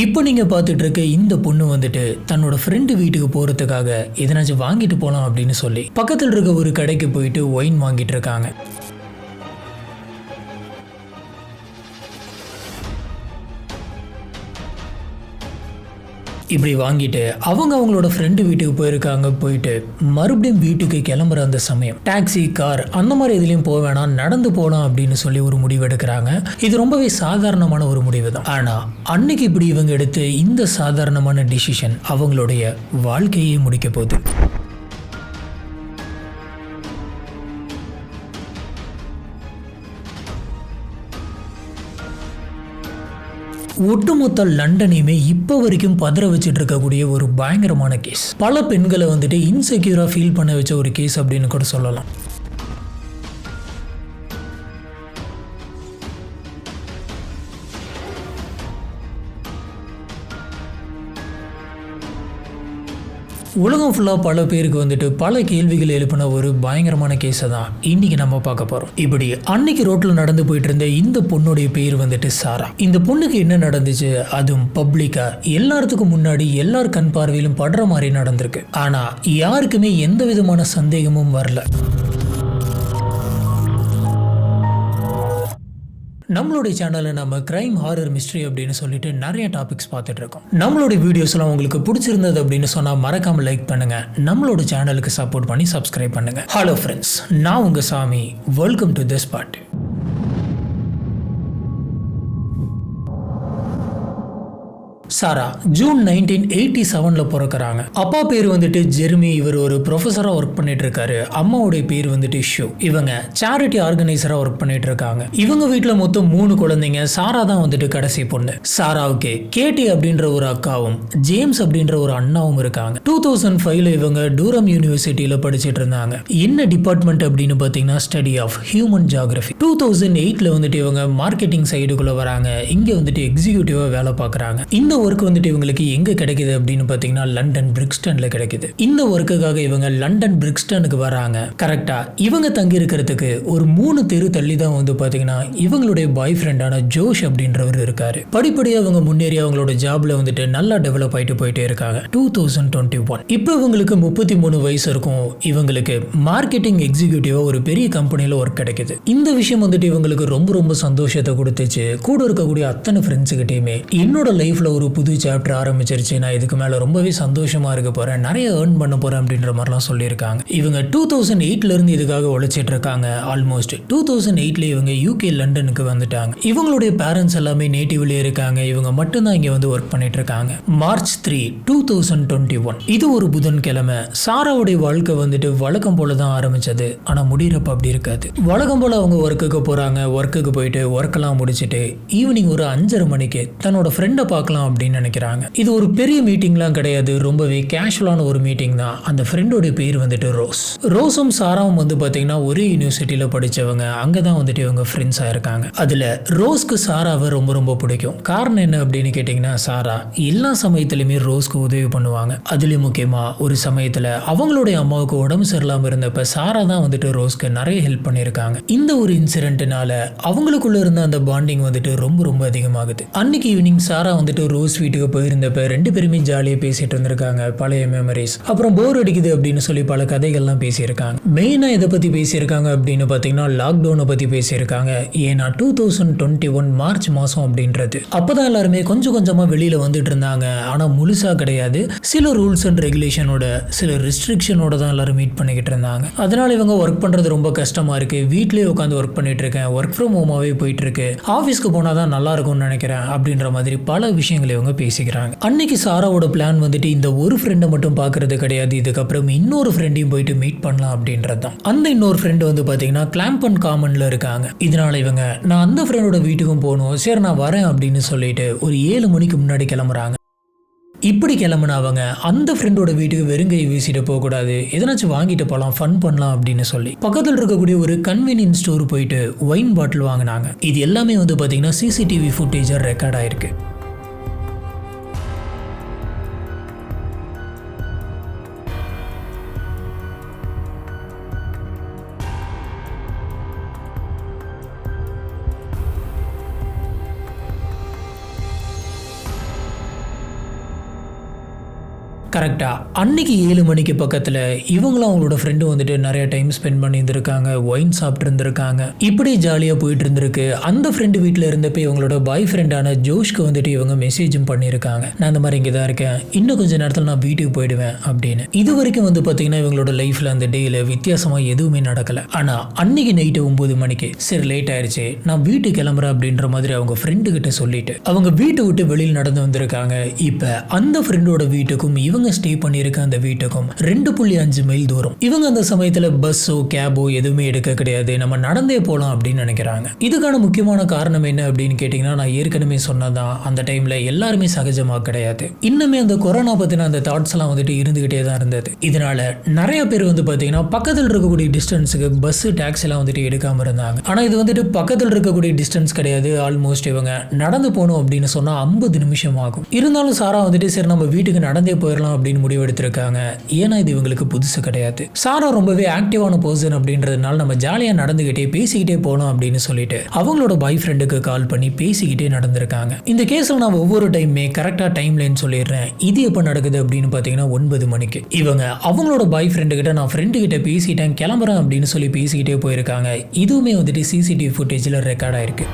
இப்போ நீங்கள் பார்த்துட்டு இருக்க இந்த பொண்ணு வந்துட்டு தன்னோட ஃப்ரெண்டு வீட்டுக்கு போகிறதுக்காக எதனாச்சும் வாங்கிட்டு போகலாம் அப்படின்னு சொல்லி பக்கத்தில் இருக்க ஒரு கடைக்கு போயிட்டு ஒயின் வாங்கிட்டு இருக்காங்க. இப்படி வாங்கிட்டு அவங்களோட ஃப்ரெண்டு வீட்டுக்கு போயிருக்காங்க. போயிட்டு மறுபடியும் வீட்டுக்கு கிளம்புற அந்த சமயம் டாக்ஸி, கார் அந்த மாதிரி எதுலையும் போக வேணாம், நடந்து போகலாம் அப்படின்னு சொல்லி ஒரு முடிவு எடுக்கிறாங்க. இது ரொம்பவே சாதாரணமான ஒரு முடிவு தான். ஆனால் அன்னைக்கு இப்படி இவங்க எடுத்து இந்த சாதாரணமான டிசிஷன் அவங்களுடைய வாழ்க்கையே முடிக்க போகுது. ஒட்டுமொத்த லண்டனையுமே இப்போ வரைக்கும் பதற வச்சுட்டு இருக்கக்கூடிய ஒரு பயங்கரமான கேஸ். பல பெண்களை வந்துட்டு இன்செக்யூரா ஃபீல் பண்ண வச்ச ஒரு கேஸ் அப்படின்னு கூட சொல்லலாம். உலகம் ஃபுல்லாக பல பேருக்கு வந்துட்டு பல கேள்விகள் எழுப்பின ஒரு பயங்கரமான கேஸை தான் இன்னைக்கு நம்ம பார்க்க போகிறோம். இப்படி அன்னைக்கு ரோட்டில் நடந்து போயிட்டு இருந்த இந்த பொண்ணுடைய பேர் வந்துட்டு சாரா. இந்த பொண்ணுக்கு என்ன நடந்துச்சு, அதுவும் பப்ளிக்கா எல்லாத்துக்கும் முன்னாடி எல்லார் கண் பார்வையிலும் படுற மாதிரி நடந்திருக்கு. ஆனால் யாருக்குமே எந்த விதமான சந்தேகமும் வரல. நம்மளுடைய சேனலில் நம்ம கிரைம், ஹாரர், மிஸ்ட்ரி அப்படின்னு சொல்லிட்டு நிறைய டாபிக்ஸ் பார்த்துட்டு இருக்கோம். நம்மளுடைய வீடியோஸ்லாம் உங்களுக்கு பிடிச்சிருந்தது அப்படின்னு சொன்னால் மறக்காம லைக் பண்ணுங்க, நம்மளோட சேனலுக்கு சப்போர்ட் பண்ணி சப்ஸ்கிரைப் பண்ணுங்க. ஹலோ ஃப்ரெண்ட்ஸ், நான் உங்க Sami. Welcome to this part. Sarah June 1987 பிறக்கிறாங்க. அப்பா பேர் வந்துட்டு ஜெர்மி. இவர் ஒரு ப்ரொஃபஸரா ஒர்க் பண்ணிட்டு இருக்காரு. அம்மாவுடைய பேர் வந்துட்டு ஷோ. இவங்க சேரிட்டி ஆர்கனைசரா ஒர்க் பண்ணிட்டு இருக்காங்க. இவங்க வீட்டுல மொத்தம் 3 குழந்தைங்க. சாரா தான் வந்துட்டு கடைசி பொண்ணு. சாராவுக்கு கேட்டி அப்படின்ற ஒரு அக்காவும் ஜேம்ஸ் அப்படின்ற ஒரு அண்ணாவும் இருக்காங்க. 2005 இவங்க டூரம் யூனிவர்சிட்டியில படிச்சுட்டு இருந்தாங்க. என்ன டிபார்ட்மெண்ட் அப்படின்னு பாத்தீங்கன்னா ஸ்டடி ஆஃப் ஹியூமன் ஜியோகிராஃபி. 2008 வந்துட்டு இவங்க மார்க்கெட்டிங் சைடுக்குள்ள வராங்க. இங்க வந்துட்டு எக்ஸிக்யூட்டிவா வேலை பார்க்கறாங்க. இந்த ஒர்க் வந்துட்டு இவங்களுக்கு எங்க கிடைக்குது அப்படின்னு பாத்தீங்கன்னா லண்டன் பிரிக்ஸ்டன்ல கிடைக்குது. இந்த ஒர்க்குக்காக இவங்க லண்டன் பிரிக்ஸ்டனுக்கு வராங்க. கரெக்டா இவங்க தங்கி இருக்கிறதுக்கு ஒரு 3 தெரு தள்ளி தான் வந்து பாத்தீங்கன்னா இவங்களுடைய பாய் ஃப்ரெண்டான ஜோஷ் அப்படின்றவர் இருக்காரு. படிப்படியா அவங்க முன்னேறி அவங்களோட ஜாப்ல வந்துட்டு நல்லா டெவலப் ஆயிட்டு போயிட்டே இருக்காங்க. 2021 இப்போ இவங்களுக்கு 33 வயசு இருக்கும். இவங்களுக்கு மார்க்கெட்டிங் எக்ஸிக்யூட்டிவா ஒரு பெரிய கம்பெனில ஒர்க் கிடைக்குது. இந்த விஷயம் வந்துட்டு இவங்களுக்கு ரொம்ப ரொம்ப சந்தோஷத்தை கொடுத்துச்சு. கூட இருக்கக்கூடிய அத்தனை ஃப்ரெண்ட்ஸ் கிட்டயுமே என்னோட லைஃப்ல ஒரு புது சாப்டர் ஆரம்பிச்சிருச்சு, நான் இதுக்கு மேல ரொம்பவே சந்தோஷமா இருக்க போறேன், நிறைய ஏர்ன் பண்ண போறேன் அப்படின்ற மாதிரிலாம் சொல்லியிருக்காங்க. இவங்க 2008 இருந்து இதுக்காக உழைச்சிட்டு இருக்காங்க. ஆல்மோஸ்ட் 2008 இவங்க யூகே லண்டனுக்கு வந்துட்டாங்க. இவங்களுடைய பேரண்ட்ஸ் எல்லாமே நேட்டிவ்லயே இருக்காங்க. இவங்க மட்டும்தான் இங்க வந்து ஒர்க் பண்ணிட்டு இருக்காங்க. மார்ச் 3, 2021 இது ஒரு புதன்கிழமை. சாராவுடைய வாழ்க்கை வந்துட்டு வழக்கம் போல தான் ஆரம்பிச்சது. ஆனா முடியறப்ப அப்படி இருக்காது. வழக்கம் போல அவங்க ஒர்க்குக்கு போறாங்க. ஒர்க்குக்கு போயிட்டு ஒர்க்கெல்லாம் முடிச்சுட்டு ஈவினிங் ஒரு 5:30 மணிக்கு தன்னோட ஃப்ரெண்டை பார்க்கலாம் அப்படின்னு நினைக்கிறாங்க. இது ஒரு பெரிய மீட்டிங்லாம் கிடையாது, ரொம்பவே கேஷுவலான ஒரு மீட்டிங் தான். அந்த ஃப்ரெண்டோட பேர் வந்துட்டு ரோஸ். ரோஸும் சாராவும் வந்து பாத்தீங்கன்னா ஒரே யூனிவர்சிட்டியில படிச்சவங்க. அங்கதான் வந்துட்டு இவங்க ஃப்ரெண்ட்ஸ் ஆயிருக்காங்க. அதுல ரோஸ்க்கு சாராவை ரொம்ப ரொம்ப பிடிக்கும். காரணம் என்ன அப்படின்னு கேட்டீங்கன்னா, சாரா எல்லா சமயத்திலுமே ரோஸ்க்கு உதவி பண்ணுவாங்க. அதுலயும் முக்கியமா ஒரு சமயத்துல அவங்களுடைய அம்மாவுக்கு உடம்பு சரியில்லாம இருந்தப்ப சாரா தான் வந்துட்டு ரோஸ்க்கு நிறைய ஹெல்ப் பண்ணியிருக்காங்க. இந்த ஒரு இன்சிடென்ட்னால அவங்களுக்குள்ள இருந்த அந்த பாண்டிங் வந்துட்டு ரொம்ப ரொம்ப அதிகமாகுது. அன்னைக்கு ஈவினிங் சாரா வந்துட்டு ரோஸ் வீட்டுக்கு போயிருந்தப்ப 2 பேருமே ஜாலியாக பேசிட்டு இருந்திருக்காங்க. பழைய மெமரிஸ், அப்புறம் போர் அடிக்குது அப்படின்னு சொல்லி பல கதைகள்லாம் பேசியிருக்காங்க. மெயினா இதை பத்தி பேசியிருக்காங்க அப்படின்னு பாத்தீங்கன்னா லாக்டவுனை பத்தி பேசியிருக்காங்க. ஏன்னா 2021 மார்ச் மாசம் அப்படின்றது அப்பதான் எல்லாருமே கொஞ்சம் கொஞ்சமா வெளியில வந்துட்டு இருந்தாங்க. ஆனா முழுசா கிடையாது. சில ரூல்ஸ் அண்ட் ரெகுலேஷனோட, சில ரெஸ்ட்ரிக்ஷனோட தான் எல்லாரும் மீட் பண்ணிக்கிட்டு இருந்தாங்க. அதனால இவங்க ஒர்க் பண்றது ரொம்ப கஷ்டமா இருக்கு, வீட்லயே உட்காந்து ஒர்க் பண்ணிட்டு இருக்கேன், ஒர்க் ஃப்ரம் ஹோமாவே போயிட்டு இருக்கு, ஆஃபீஸ்க்கு போனாதான் நல்லா இருக்கும்னு நினைக்கிறேன் அப்படின்ற மாதிரி பல விஷயங்களை இவங்க பேசிக்கிறாங்க. அன்னைக்கு சாராவோட பிளான் வந்துட்டு இந்த ஒரு ஃப்ரெண்டை மட்டும் பார்க்கறது கிடையாது, இதுக்கப்புறம் இன்னொரு ஃப்ரெண்டையும் போயிட்டு மீட் பண்ணலாம் அப்படின்றது தான். அந்த இன்னொரு ஃப்ரெண்டு வந்து பார்த்தீங்கன்னா கிளாம்பன் காமன்ல இருக்காங்க. இதனால இவங்க நான் அந்த ஃப்ரெண்டோட வீட்டுக்கும் போகணும், சரி நான் வரேன் அப்படின்னு சொல்லிட்டு ஒரு 7 மணிக்கு முன்னாடி கிளம்புறாங்க. இப்படி கிளம்புனா அவங்க அந்த ஃப்ரெண்டோட வீட்டுக்கு வெறுங்கை வீசிட்டு போகக்கூடாது, எதனாச்சும் வாங்கிட்டு போகலாம், ஃபன் பண்ணலாம் அப்படின்னு சொல்லி பக்கத்தில் இருக்கக்கூடிய ஒரு கன்வீனியன்ஸ் ஸ்டோர் போயிட்டு ஒயின் பாட்டில் வாங்கினாங்க. இது எல்லாமே வந்து பார்த்தீங்கன்னா சிசிடிவி ஃபுட்டேஜாக ரெக்கார்ட் ஆயிருக்கு. கரெக்டா அன்னைக்கு 7 மணிக்கு பக்கத்துல இவங்களும் அவங்களோட ஃப்ரெண்டும் வந்துட்டு நிறைய டைம் ஸ்பெண்ட் பண்ணி இருந்திருக்காங்க, ஒயின் சாப்பிட்டு இருந்திருக்காங்க, இப்படி ஜாலியா போயிட்டு இருந்திருக்கு. அந்த ஃப்ரெண்டு வீட்டில் இருந்தப்ப இவங்களோட பாய் ஃப்ரெண்டான ஜோஷ்க்கு வந்துட்டு இவங்க மெசேஜும் பண்ணியிருக்காங்க, நான் இந்த மாதிரி இங்கே தான் இருக்கேன், இன்னும் கொஞ்சம் நேரத்தில் நான் வீட்டுக்கு போயிடுவேன் அப்படின்னு. இது வரைக்கும் வந்து பார்த்தீங்கன்னா இவங்களோட லைஃப்ல அந்த டேல வித்தியாசமா எதுவுமே நடக்கல. ஆனா அன்னைக்கு நைட்டு 9 மணிக்கு சரி லேட் ஆயிடுச்சு, நான் வீட்டுக்கு கிளம்புறேன் அப்படின்ற மாதிரி அவங்க ஃப்ரெண்டு கிட்ட சொல்லிட்டு அவங்க வீட்டை விட்டு வெளியில் நடந்து வந்திருக்காங்க. இப்ப அந்த ஃப்ரெண்டோட வீட்டுக்கும் இவங்க ஸ்டே பண்ணியிருக்க அந்த வீட்டுக்கும் 2.5 மைல் தூரம். இவங்க அந்த சமயத்துல பஸ்ஸோ கேபோ எதுவுமே எடுக்க கிடையாது, நம்ம நடந்தே போலாம் அப்படின்னு நினைக்கிறாங்க. இதுக்கான முக்கியமான காரணம் என்ன அப்படின்னு கேட்டீங்கன்னா, நான் ஏற்கனவே சொன்னதான், அந்த டைம்ல எல்லாருமே சகஜமா கிடையாது. இன்னுமே அந்த கொரோனா பத்தின அந்த தாட்ஸ் எல்லாம் வந்துட்டு இருந்துகிட்டே தான் இருந்தது. இதனால நிறைய பேர் வந்து பாத்தீங்கன்னா பக்கத்தில் இருக்கக்கூடிய டிஸ்டன்ஸுக்கு பஸ் டாக்ஸி எல்லாம் வந்துட்டு எடுக்காம இருந்தாங்க. ஆனா இது வந்துட்டு பக்கத்தில் இருக்கக்கூடிய டிஸ்டன்ஸ் கிடையாது, ஆல்மோஸ்ட் இவங்க நடந்து போகணும் அப்படின்னு சொன்னா 50 நிமிஷம் ஆகும். இருந்தாலும் சாரா வந்துட்டு சரி நம்ம வீட்டுக்கு நடந்தே போயிடலாம் அப்படின்னு முடிவெடுத்திருக்காங்க. ஏன்னா இது இவங்களுக்கு புதுசு கிடையாது. சாரா ரொம்பவே ஆக்டிவான பர்சன் அப்படின்றதுனால நம்ம ஜாலியா நடந்துகிட்டே பேசிக்கிட்டே போகலாம் அப்படின்னு சொல்லிட்டு அவங்களோட பாய் ஃப்ரெண்டுக்கு கால் பண்ணி பேசிக்கிட்டே நடந்திருக்காங்க. இந்த கேஸ்ல நான் ஒவ்வொரு டைமே கரெக்டா டைம் லைன் சொல்லிடுறேன். இது எப்ப நடக்குது அப்படின்னு பாத்தீங்கன்னா 9 மணிக்கு இவங்க அவங்களோட பாய் ஃப்ரெண்டு கிட்ட நான் ஃப்ரெண்டு கிட்ட பேசிட்டேன் கிளம்புறேன் அப்படின்னு சொல்லி பேசிக்கிட்டே போயிருக்காங்க. இதுவுமே வந்துட்டு சிசிடிவி ஃபுட்டேஜ்ல ரெக்கார்ட் ஆயிருக்கு.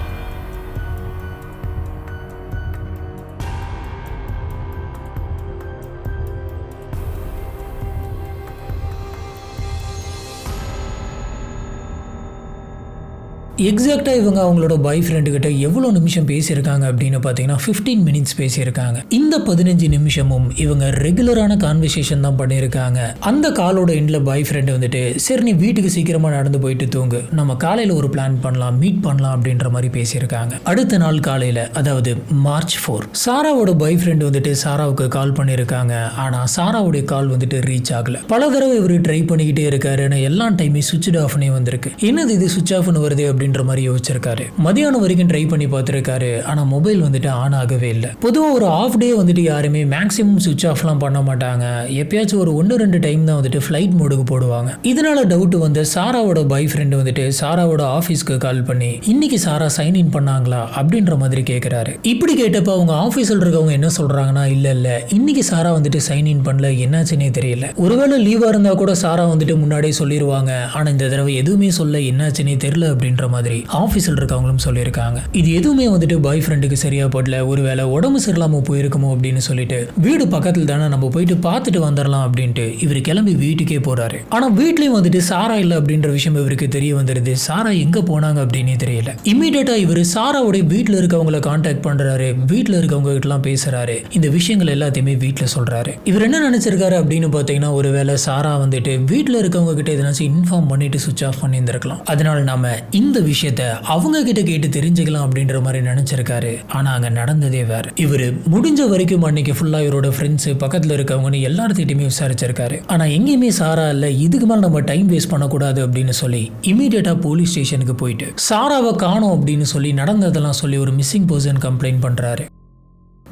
எக்ஸாக்டா இவங்க அவங்களோட பாய் ஃப்ரெண்டு கிட்ட எவ்வளவு நிமிஷம் பேசியிருக்காங்க அப்படின்னு பார்த்தீங்கன்னா 15 மினிட்ஸ் பேசியிருக்காங்க. இந்த 15 நிமிஷமும் இவங்க ரெகுலரான கான்வர்சேஷன் தான் பண்ணியிருக்காங்க. அந்த காலோட எண்ட்ல பாய் ஃப்ரெண்டு வந்துட்டு சரி நீ வீட்டுக்கு சீக்கிரமா நடந்து போயிட்டு தூங்கு, நம்ம காலையில ஒரு பிளான் பண்ணலாம், மீட் பண்ணலாம் அப்படின்ற மாதிரி பேசியிருக்காங்க. அடுத்த நாள் காலையில அதாவது மார்ச் 4 சாராவோட பாய் ஃப்ரெண்டு வந்துட்டு சாராவுக்கு கால் பண்ணியிருக்காங்க. ஆனா சாராவுடைய கால் வந்துட்டு ரீச் ஆகல. பல தடவை இவர் ட்ரை பண்ணிக்கிட்டே இருக்காரு. எல்லா டைமே சுவிட்ச் ஆஃப்னே வந்திருக்கு. என்னது இது சுவிட்ச் ஆஃப்னு வருது அப்படின்னு மாதிரி யோசிச்சிருக்காரு. மதியானம் வரைக்கும் ட்ரை பண்ணி பார்த்திருக்காரு. ஆனா மொபைல் வந்துட்டு ஆன் ஆகவே இல்லை. பொதுவாக ஒரு ஆஃப் டே வந்துட்டு யாருமே மேக்ஸிமம் சுவிட்ச் ஆஃப்லாம் பண்ண மாட்டாங்க. எப்பயாச்சும் ஒரு 1-2 டைம் தான் வந்துட்டு ஃபிளைட் மோடுக்கு போடுவாங்க. இதனால டவுட் வந்து சாராவோட பாய் ஃப்ரெண்டு வந்துட்டு சாராவோட ஆஃபீஸ்க்கு கால் பண்ணி இன்னைக்கு சாரா சைன் இன் பண்ணாங்களா அப்படின்ற மாதிரி கேட்கிறாரு. இப்படி கேட்டப்ப அவங்க ஆஃபீஸில் இருக்கவங்க என்ன சொல்றாங்கன்னா இல்ல இன்னைக்கு சாரா வந்துட்டு சைன் இன் பண்ணல, என்னாச்சுன்னே தெரியல. ஒருவேளை லீவா இருந்தா கூட சாரா வந்துட்டு முன்னாடியே சொல்லிடுவாங்க. ஆனா இந்த தடவை எதுவுமே சொல்ல, என்னாச்சுன்னே தெரியல அப்படின்ற மாதிரி ஆபீஸ்ல இருக்கவங்களும் சொல்லியிருக்காங்க. இது எதுவுமே வந்துட்டு பாய் ஃப்ரெண்டுக்கு சரியா படல. ஒருவேளை உடம்பு சரியில்லாம போயிருக்குமோ அப்படின்னு சொல்லிட்டு வீடு பக்கத்துல தானே நம்ம போயிட்டு பார்த்துட்டு வந்துடலாம் அப்படின்ட்டு இவர் கிளம்பி வீட்டுக்கே போறாரு. ஆனா வீட்லயும் வந்துட்டு சாரா இல்ல அப்படின்ற விஷயம் இவருக்கு தெரிய வந்துருது. சாரா எங்க போனாங்க அப்படின்னே தெரியல. இமீடியட்டா இவர் சாராவுடைய வீட்டுல இருக்கவங்களை கான்டாக்ட் பண்றாரு. வீட்டுல இருக்கவங்க கிட்ட எல்லாம் பேசுறாரு. இந்த விஷயங்கள் எல்லாத்தையுமே வீட்டுல சொல்றாரு. இவர் என்ன நினைச்சிருக்காரு அப்படின்னு பாத்தீங்கன்னா ஒருவேளை சாரா வந்துட்டு வீட்டுல இருக்கவங்க கிட்ட எதனாச்சும் இன்ஃபார்ம் பண்ணிட்டு சுவிட்ச் ஆஃப் பண்ணி இருந்திருக்கலாம். அதனால நாம இந்த விஷயத்த அவங்க கிட்ட கேட்டு தெரிஞ்சுக்கலாம் அப்படின்ற மாதிரி நினைச்சிருக்காரு. ஆனா அங்க நடந்ததே வேற. இவரு முடிஞ்ச வரைக்கும் அன்னைக்கு ஃபுல்லா இவரோட ஃப்ரெண்ட்ஸ் பக்கத்துல இருக்கவங்கன்னு எல்லார்த்திட்டையுமே விசாரிச்சிருக்காரு. ஆனா எங்கேயுமே சாரா இல்ல. இதுக்கு மேல நம்ம டைம் வேஸ்ட் பண்ணக்கூடாது அப்படின்னு சொல்லி இமீடியட்டா போலீஸ் ஸ்டேஷனுக்கு போயிட்டு சாராவை காணோம் அப்படின்னு சொல்லி நடந்ததெல்லாம் சொல்லி ஒரு மிஸ்ஸிங் பர்சன் கம்ப்ளைண்ட் பண்றாரு.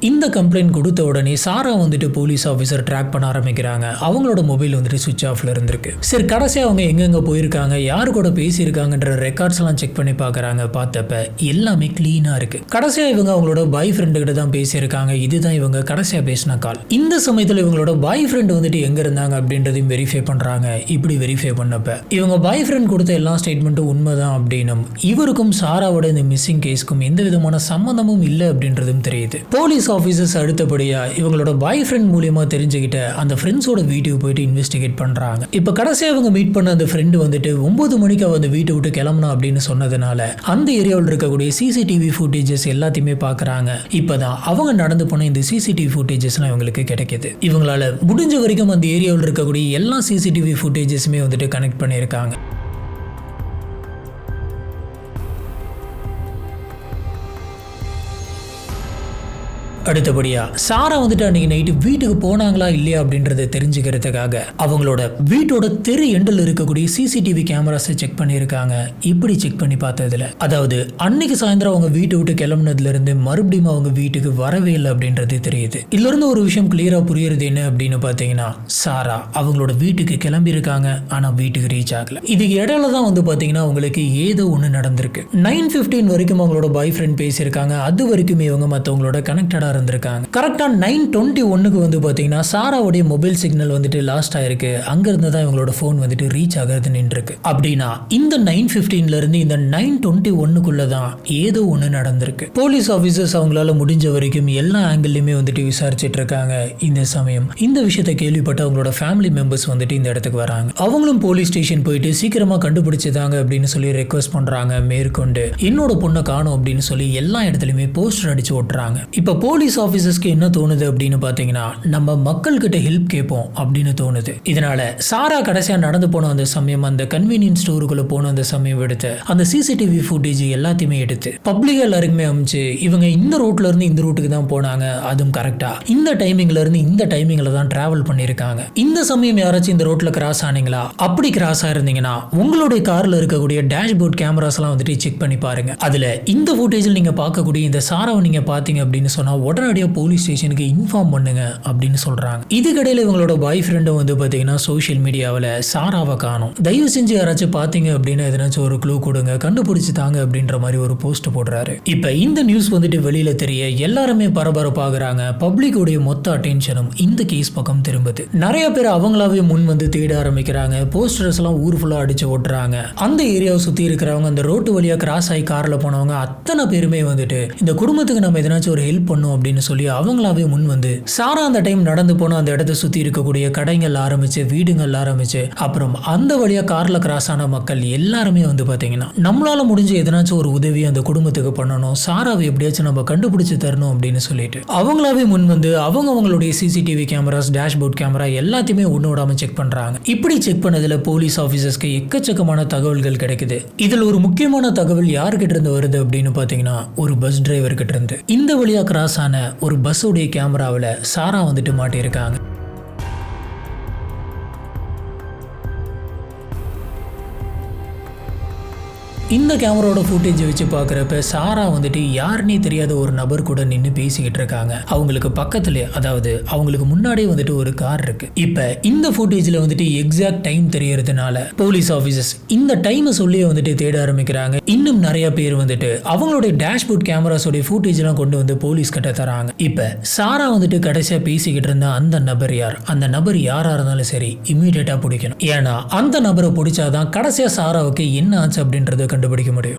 இந்த கம்ப்ளைண்ட் கொடுத்த உடனே சாரா வந்துட்டு போலீஸ் ஆஃபீஸர் ட்ராக் பண்ண ஆரம்பிக்கிறாங்க. அவங்களோட மொபைல் வந்துட்டு சுவிட்ச் ஆஃப்ல இருந்திருக்கு. சரி கடைசியா அவங்க எங்கெங்க போயிருக்காங்க, யாரு கூட பேசியிருக்காங்கன்ற ரெக்கார்ட்ஸ் எல்லாம் செக் பண்ணி பார்க்கறாங்க. பார்த்தப்ப எல்லாமே கிளீனா இருக்கு. கடைசியா இவங்க அவங்களோட பாய் ஃப்ரெண்டு கிட்ட தான் பேசியிருக்காங்க. இதுதான் இவங்க கடைசியா பேசின கால். இந்த சமயத்துல இவங்களோட பாய் ஃப்ரெண்டு வந்துட்டு எங்க இருந்தாங்க அப்படின்றதையும் வெரிஃபை பண்றாங்க. இப்படி வெரிஃபை பண்ணப்ப இவங்க பாய் ஃப்ரெண்ட் கொடுத்த எல்லா ஸ்டேட்மெண்ட்டும் உண்மைதான் அப்படின்னும் இவருக்கும் சாராவோட இந்த மிஸ்ஸிங் கேஸ்க்கும் எந்த விதமான சம்பந்தமும் இல்லை அப்படின்றதும் தெரியுது. போலீஸ் ஆஃபீஸர்ஸ் அடுத்தபடியா இவங்களோட பாய் ஃப்ரெண்ட் மூலியமா தெரிஞ்சுக்கிட்ட அந்த ஃப்ரெண்ட்ஸோட வீட்டுக்கு போயிட்டு இன்வெஸ்டிகேட் பண்றாங்க. இப்ப கடைசியா அவங்க மீட் பண்ண அந்த ஃப்ரெண்டு வந்துட்டு 9 மணிக்கு அந்த வீட்டை விட்டு கிளம்பணும் அப்படின்னு சொன்னதுனால அந்த ஏரியாவில் இருக்கக்கூடிய சிசிடிவி ஃபுட்டேஜஸ் எல்லாத்தையுமே பாக்குறாங்க. இப்பதான் அவங்க நடந்து போன இந்த சிசிடிவி ஃபுட்டேஜஸ்லாம் இவங்களுக்கு கிடைக்குது. இவங்களால முடிஞ்ச வரைக்கும் அந்த ஏரியாவில் இருக்கக்கூடிய எல்லா சிசிடிவி ஃபுட்டேஜஸுமே வந்துட்டு கனெக்ட் பண்ணியிருக்காங்க. அடுத்தபடியா சாரா வந்துட்டு அன்னைக்கு நைட்டு வீட்டுக்கு போனாங்களா இல்லையா அப்படின்றத தெரிஞ்சுக்கிறதுக்காக அவங்களோட வீட்டோட தெரு எண்டில் இருக்கக்கூடிய சிசிடிவி கேமராஸை செக் பண்ணியிருக்காங்க. இப்படி செக் பண்ணி பார்த்ததுல அதாவது அன்னைக்கு சாயந்தரம் அவங்க வீட்டை விட்டு கிளம்புனதுல இருந்து மறுபடியும் அவங்க வீட்டுக்கு வரவே இல்லை அப்படின்றது தெரியுது. இதுல இருந்து ஒரு விஷயம் கிளியரா புரியுறது என்ன அப்படின்னு பாத்தீங்கன்னா சாரா அவங்களோட வீட்டுக்கு கிளம்பி இருக்காங்க. ஆனா வீட்டுக்கு ரீச் ஆகல. இதுக்கு இடையில தான் வந்து பாத்தீங்கன்னா அவங்களுக்கு ஏதோ ஒண்ணு நடந்திருக்கு. 9:15 வரைக்கும் அவங்களோட பாய் ஃப்ரெண்ட் பேசியிருக்காங்க. அது வரைக்கும் இவங்க மற்றவங்களோட கனெக்டடா இருந்திருக்காங்க. கரெக்டா 9:21 வந்து பாத்தீங்கன்னா சாராவுடைய மொபைல் சிக்னல் வந்துட்டு லாஸ்ட் ஆயிருக்கு. அங்க இருந்து தான் இவங்களோட போன் வந்துட்டு ரீச் ஆகிறது நின்றுருக்கு. அப்படின்னா இந்த 9:15 இருந்து இந்த 9:21 தான் ஏதோ ஒண்ணு நடந்திருக்கு. போலீஸ் ஆபீசர்ஸ் அவங்களால முடிஞ்ச வரைக்கும் எல்லா ஆங்கிள்லயுமே வந்துட்டு விசாரிச்சுட்டு இருக்காங்க. இந்த சமயம் இந்த விஷயத்தை கேள்விப்பட்டு அவங்களோட ஃபேமிலி மெம்பர்ஸ் வந்துட்டு இந்த இடத்துக்கு வராங்க. அவங்களும் போலீஸ் ஸ்டேஷன் போயிட்டு சீக்கிரமா கண்டுபிடிச்சதாங்க அப்படின்னு சொல்லி ரெக்வஸ்ட் பண்றாங்க. மேற்கொண்டு என்னோட பொண்ணை காணும் அப்படின்னு சொல்லி எல்லா இடத்துலயுமே போஸ்டர் அடிச்சு ஓட்டுறாங்க. இப்ப போலீஸ் ஆபீசர்ஸ்க்கு என்ன தோணுது அப்படின்னு பாத்தீங்கன்னா நம்ம மக்கள் கிட்ட ஹெல்ப் கேட்போம் அப்படின்னு தோணுது. இதனால சாரா கடைசியா நடந்து போன அந்த சமயம் அந்த கன்வீனியன்ஸ் ஸ்டோருக்குள்ள போன அந்த சமயம் எடுத்து அந்த சிசிடிவி ஃபுட்டேஜ் எல்லாத்தையுமே எடுத்து பப்ளிக் எல்லாருக்குமே அமைச்சு இவங்க இந்த ரோட்ல இருந்து இந்த ரூட்டுக்கு தான் போனாங்க, அதுவும் கரெக்டா இந்த டைமிங்ல இருந்து இந்த டைமிங்ல தான் டிராவல் பண்ணிருக்காங்க. இந்த சமயம் யாராச்சும் இந்த ரோட்ல கிராஸ் ஆனீங்களா? அப்படி கிராஸ் ஆயிருந்தீங்கன்னா உங்களுடைய கார்ல இருக்கக்கூடிய டேஷ்போர்ட் கேமராஸ் எல்லாம் வந்துட்டு செக் பண்ணி பாருங்க. அதுல இந்த ஃபுட்டேஜில் நீங்க பார்க்கக்கூடிய இந்த சாராவை நீங்க பாத்தீங்க அப்படின்னு சொன்னா உடனடியாக போலீஸ் ஸ்டேஷனுக்கு இன்ஃபார்ம் பண்ணுங்க அப்படின்னு சொல்றாங்க. இதுக்கடையில இவங்களோட பாய் ஃப்ரெண்டும் வந்து பாத்தீங்கன்னா சோஷியல் மீடியாவில் சாராவை காணும், தயவு செஞ்சு யாராச்சும் பாத்தீங்க அப்படின்னு எதனாச்சும் ஒரு க்ளூ கொடுங்க, கண்டுபிடிச்சு தாங்க அப்படின்ற மாதிரி ஒரு போஸ்ட் போடுறாரு. இப்ப இந்த நியூஸ் வந்துட்டு வெளியில தெரிய எல்லாருமே பரபரப்பாகிறாங்க. பப்ளிக்குடைய மொத்த அட்டென்ஷனும் இந்த கேஸ் பக்கம் திரும்புது. நிறைய பேர் அவங்களாவே முன் வந்து தேட ஆரம்பிக்கிறாங்க. போஸ்டர்ஸ் எல்லாம் ஊர் ஃபுல்லா அடிச்சு ஓட்டுறாங்க. அந்த ஏரியாவை சுத்தி இருக்கிறவங்க அந்த ரோட்டு வழியா கிராஸ் ஆகி கார்ல போனவங்க அத்தனை பேருமே வந்துட்டு இந்த குடும்பத்துக்கு நம்ம எதனாச்சும் ஒரு ஹெல்ப் பண்ணும் அப்படின்னு சொல்லி அவங்களாவே முன் வந்து சாரா அந்த டைம் நடந்து போன அந்த இடத்தை சுத்தி இருக்கக்கூடிய கடைகள் ஆரம்பிச்சு வீடுகள் ஆரம்பிச்சு அப்புறம் அந்த வழியா கார்ல கிராஸ் ஆன மக்கள் எல்லாருமே வந்து பாத்தீங்கன்னா நம்மளால முடிஞ்ச எதனாச்சும் ஒரு உதவி அந்த குடும்பத்துக்கு பண்ணணும், சாராவை எப்படியாச்சும் நம்ம கண்டுபிடிச்சு தரணும் அப்படின்னு சொல்லிட்டு அவங்களாவே முன் வந்து அவங்களுடைய சிசிடிவி கேமராஸ் டேஷ்போர்ட் கேமரா எல்லாத்தையுமே ஒண்ணு விடாம செக் பண்றாங்க. இப்படி செக் பண்ணதுல போலீஸ் ஆபீசர்ஸ்க்கு எக்கச்சக்கமான தகவல்கள் கிடைக்குது. இதுல ஒரு முக்கியமான தகவல் யாருக்கிட்ட இருந்து வருது அப்படின்னு பாத்தீங்கன்னா ஒரு பஸ் டிரைவர் கிட்ட இருந்து. இந்த வழியா கிராஸ் ஆன ஒரு பஸ்ஸுடைய கேமராவில் சாரா வந்துட்டு மாட்டியிருக்காங்க. இந்த கேமராவோட ஃபுட்டேஜ் வச்சு பார்க்குறப்ப சாரா வந்துட்டு யாருன்னே தெரியாத ஒரு நபர் கூட நின்று பேசிக்கிட்டு இருக்காங்க. அவங்களுக்கு பக்கத்துலேயே, அதாவது அவங்களுக்கு முன்னாடியே வந்துட்டு ஒரு கார் இருக்கு. இப்போ இந்த ஃபுட்டேஜில் வந்துட்டு எக்ஸாக்ட் டைம் தெரியறதுனால போலீஸ் ஆஃபீஸர்ஸ் இந்த டைமை சொல்லியே வந்துட்டு தேட ஆரம்பிக்கிறாங்க. இன்னும் நிறைய பேர் வந்துட்டு அவங்களுடைய டேஷ்போர்ட் கேமராஸோடைய ஃபுட்டேஜ்லாம் கொண்டு வந்து போலீஸ் கிட்ட தராங்க. இப்போ சாரா வந்துட்டு கடைசியாக பேசிக்கிட்டு இருந்த அந்த நபர் யார்? அந்த நபர் யாரா இருந்தாலும் சரி இமீடியட்டாக பிடிக்கணும். ஏன்னா அந்த நபரை பிடிச்சாதான் கடைசியாக சாராவுக்கு என்ன ஆச்சு அப்படின்றத கண்டுபிடிக்க முடியும்.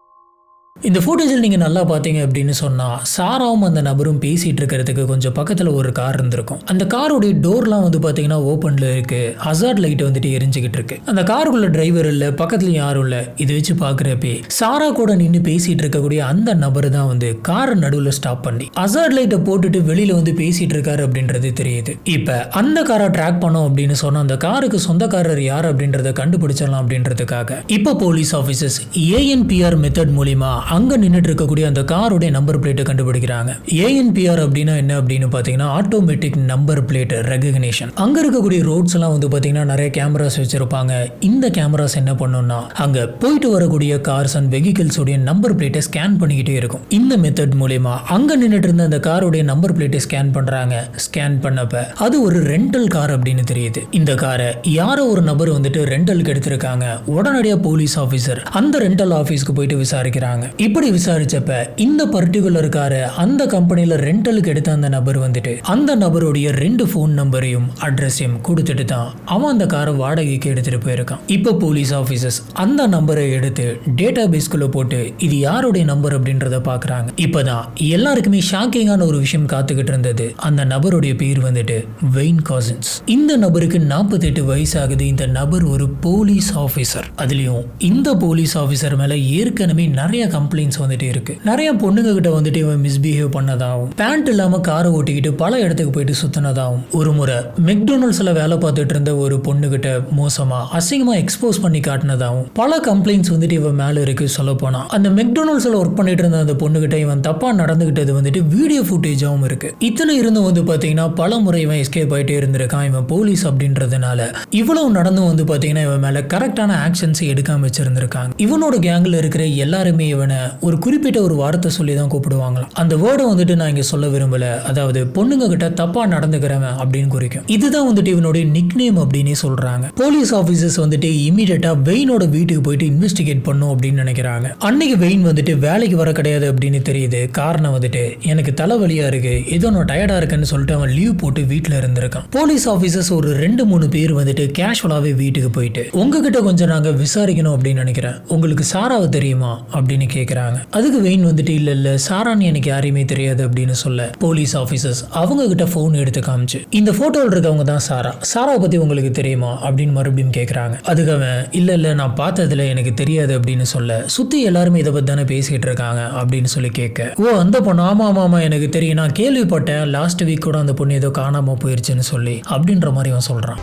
இந்த ஃபுட்டேஜில் நீங்கள் நல்லா பார்த்தீங்க அப்படின்னு சொன்னால் சாராவும் அந்த நபரும் பேசிகிட்டு இருக்கிறதுக்கு கொஞ்சம் பக்கத்தில் ஒரு கார் இருந்திருக்கும். அந்த காரோடைய டோர்லாம் வந்து பார்த்தீங்கன்னா ஓப்பனில் இருக்குது. ஹசார்ட் லைட் வந்துட்டு எரிஞ்சுக்கிட்டு இருக்கு. அந்த காருக்குள்ள டிரைவர் இல்லை, பக்கத்துலையும் யாரும் இல்லை. இதை வச்சு பார்க்குறப்பே சாரா கூட நின்று பேசிகிட்டு இருக்கக்கூடிய அந்த நபர் தான் வந்து காரை நடுவில் ஸ்டாப் பண்ணி ஹசார்ட் லைட்டை போட்டுட்டு வெளியில் வந்து பேசிகிட்டு இருக்காரு அப்படின்றது தெரியுது. இப்போ அந்த காரை ட்ராக் பண்ணோம் அப்படின்னு சொன்னால் அந்த காருக்கு சொந்தக்காரர் யார் அப்படின்றத கண்டுபிடிச்சிடலாம் அப்படின்றதுக்காக இப்போ போலீஸ் ஆஃபீஸர்ஸ் ANPR மெத்தட் மூலிமா அங்க நின்றுட்டு இருக்கக்கூடிய அந்த காரோடைய நம்பர் பிளேட்டை கண்டுபிடிக்கிறாங்க. ANPR அப்படின்னா என்ன அப்படின்னு பார்த்தீங்கன்னா ஆட்டோமேட்டிக் நம்பர் பிளேட் ரெகக்னிஷன். அங்க இருக்கக்கூடிய ரோட்ஸ் எல்லாம் வந்து பார்த்தீங்கன்னா நிறைய கேமராஸ் வச்சிருப்பாங்க. இந்த கேமராஸ் என்ன பண்ணும்னா அங்க போயிட்டு வரக்கூடிய கார்ஸ் அண்ட் வெஹிக்கிள்ஸ் உடைய நம்பர் பிளேட்டை ஸ்கேன் பண்ணிக்கிட்டே இருக்கும். இந்த மெத்தட் மூலமா அங்க நின்றுட்டு இருந்த அந்த காரோடைய நம்பர் பிளேட்டை ஸ்கேன் பண்றாங்க. ஸ்கேன் பண்ணப்ப அது ஒரு ரெண்டல் கார் அப்படின்னு தெரியுது. இந்த காரை யாரோ ஒரு நபர் வந்துட்டு ரெண்டலுக்கு எடுத்திருக்காங்க. உடனடியாக போலீஸ் ஆஃபீஸர் அந்த ரெண்டல் ஆஃபீஸ்க்கு போயிட்டு விசாரிக்கிறாங்க. இப்படி விசாரிச்சப்ப இந்த பர்டிகுலர் காரை அந்த கம்பெனில ரெண்டலுக்கு எடுத்த அந்த நபர் வந்துட்டு அந்த நபருடைய 2 ஃபோன் நம்பரையும் அட்ரஸையும் கொடுத்துட்டு தான் அவன் அந்த காரை வாடகைக்கு எடுத்துட்டு போயிருக்கான். இப்போ போலீஸ் ஆஃபீஸர்ஸ் அந்த நம்பரை எடுத்து டேட்டா பேஸ்குள்ள போட்டு இது யாருடைய நம்பர் அப்படின்றத பாக்குறாங்க. இப்பதான் எல்லாருக்குமே ஷாக்கிங்கான ஒரு விஷயம் காத்துக்கிட்டு இருந்தது. அந்த நபருடைய பேர் வந்துட்டு வெயின் காசின்ஸ். இந்த நபருக்கு 48 வயசு ஆகுது. இந்த நபர் ஒரு போலீஸ் ஆஃபீஸர். அதுலயும் இந்த போலீஸ் ஆஃபீஸர் மேல ஏற்கனவே நிறைய கம்ப்ளைண்ட்ஸ் வந்துட்டு இருக்கு. நிறைய பொண்ணுங்க கிட்ட வந்துட்டு இவன் மிஸ்பிஹேவ் பண்ணதாகவும் பேண்ட் இல்லாம காரை ஓட்டிக்கிட்டு பல இடத்துக்கு போயிட்டு சுத்தினதாகவும் ஒரு முறை மெக்டொனால்ட்ஸ்ல வேலை பார்த்துட்டு இருந்த ஒரு பொண்ணு கிட்ட மோசமா அசிங்கமா எக்ஸ்போஸ் பண்ணி காட்டினதாகவும் பல கம்ப்ளைண்ட்ஸ் வந்துட்டு இவன் மேல இருக்கு. சொல்ல போனா அந்த மெக்டொனால்ட்ஸ்ல ஒர்க் பண்ணிட்டு இருந்த அந்த பொண்ணு கிட்ட இவன் தப்பா நடந்துகிட்டது வந்துட்டு வீடியோ ஃபுட்டேஜாவும் இருக்கு. இத்தனை இருந்தும் வந்து பாத்தீங்கன்னா பல முறை இவன் எஸ்கேப் ஆயிட்டே இருந்திருக்கான். இவன் போலீஸ் அப்படின்றதுனால இவ்வளவு நடந்தும் வந்து பாத்தீங்கன்னா இவன் மேல கரெக்டான ஆக்ஷன்ஸ் எடுக்காம வச்சிருந்திருக்காங்க. இவனோட கேங்ல இருக்கிற எல்லாருமே இவனை மாதிரியான ஒரு குறிப்பிட்ட ஒரு வார்த்தை சொல்லி தான் கூப்பிடுவாங்களாம். அந்த வேர்டை வந்துட்டு நான் இங்க சொல்ல விரும்பல. அதாவது பொண்ணுங்க கிட்ட தப்பா நடந்துக்கிறவன் அப்படின்னு குறிக்கும். இதுதான் வந்துட்டு இவனுடைய நிக் நேம் அப்படின்னு சொல்றாங்க. போலீஸ் ஆபீசர்ஸ் வந்துட்டு இமீடியட்டா வெயினோட வீட்டுக்கு போயிட்டு இன்வெஸ்டிகேட் பண்ணும் அப்படின்னு நினைக்கிறாங்க. அன்னைக்கு வெயின் வந்துட்டு வேலைக்கு வர கிடையாது அப்படின்னு தெரியுது. காரணம் வந்துட்டு எனக்கு தலைவலியா இருக்கு, ஏதோ நான் டயர்டா இருக்குன்னு சொல்லிட்டு அவன் லீவ் போட்டு வீட்டுல இருந்திருக்கான். போலீஸ் ஆபீசர்ஸ் ஒரு 2-3 பேர் வந்துட்டு கேஷுவலாவே வீட்டுக்கு போயிட்டு உங்ககிட்ட கொஞ்சம் நாங்க விசாரிக்கணும் அப்படின்னு நினைக்கிறேன், உங்களுக்கு சாராவை தெரியுமா அப்படின்னு கேக்குறாங்க. அதுக்கு வெயின் வந்துட்டு இல்ல சாரான்னு எனக்கு யாரையுமே தெரியாது அப்படின்னு சொல்ல போலீஸ் ஆபீசர்ஸ் அவங்க கிட்ட போன் எடுத்து காமிச்சு இந்த போட்டோவில் இருக்கவங்க தான் சாராவை பத்தி உங்களுக்கு தெரியுமா அப்படின்னு மறுபடியும் கேக்குறாங்க. அதுக்கு அவன் இல்ல நான் பார்த்ததுல எனக்கு தெரியாது அப்படின்னு சொல்ல சுத்தி எல்லாருமே இதை பத்தி தானே பேசிட்டு இருக்காங்க அப்படின்னு சொல்லி கேட்க, ஓ அந்த பொண்ணு ஆமா எனக்கு தெரியும், நான் கேள்விப்பட்டேன் லாஸ்ட் வீக் கூட அந்த பொண்ணு ஏதோ காணாம போயிருச்சுன்னு சொல்லி அப்படின்ற மாதிரி அவன் சொல்றான்.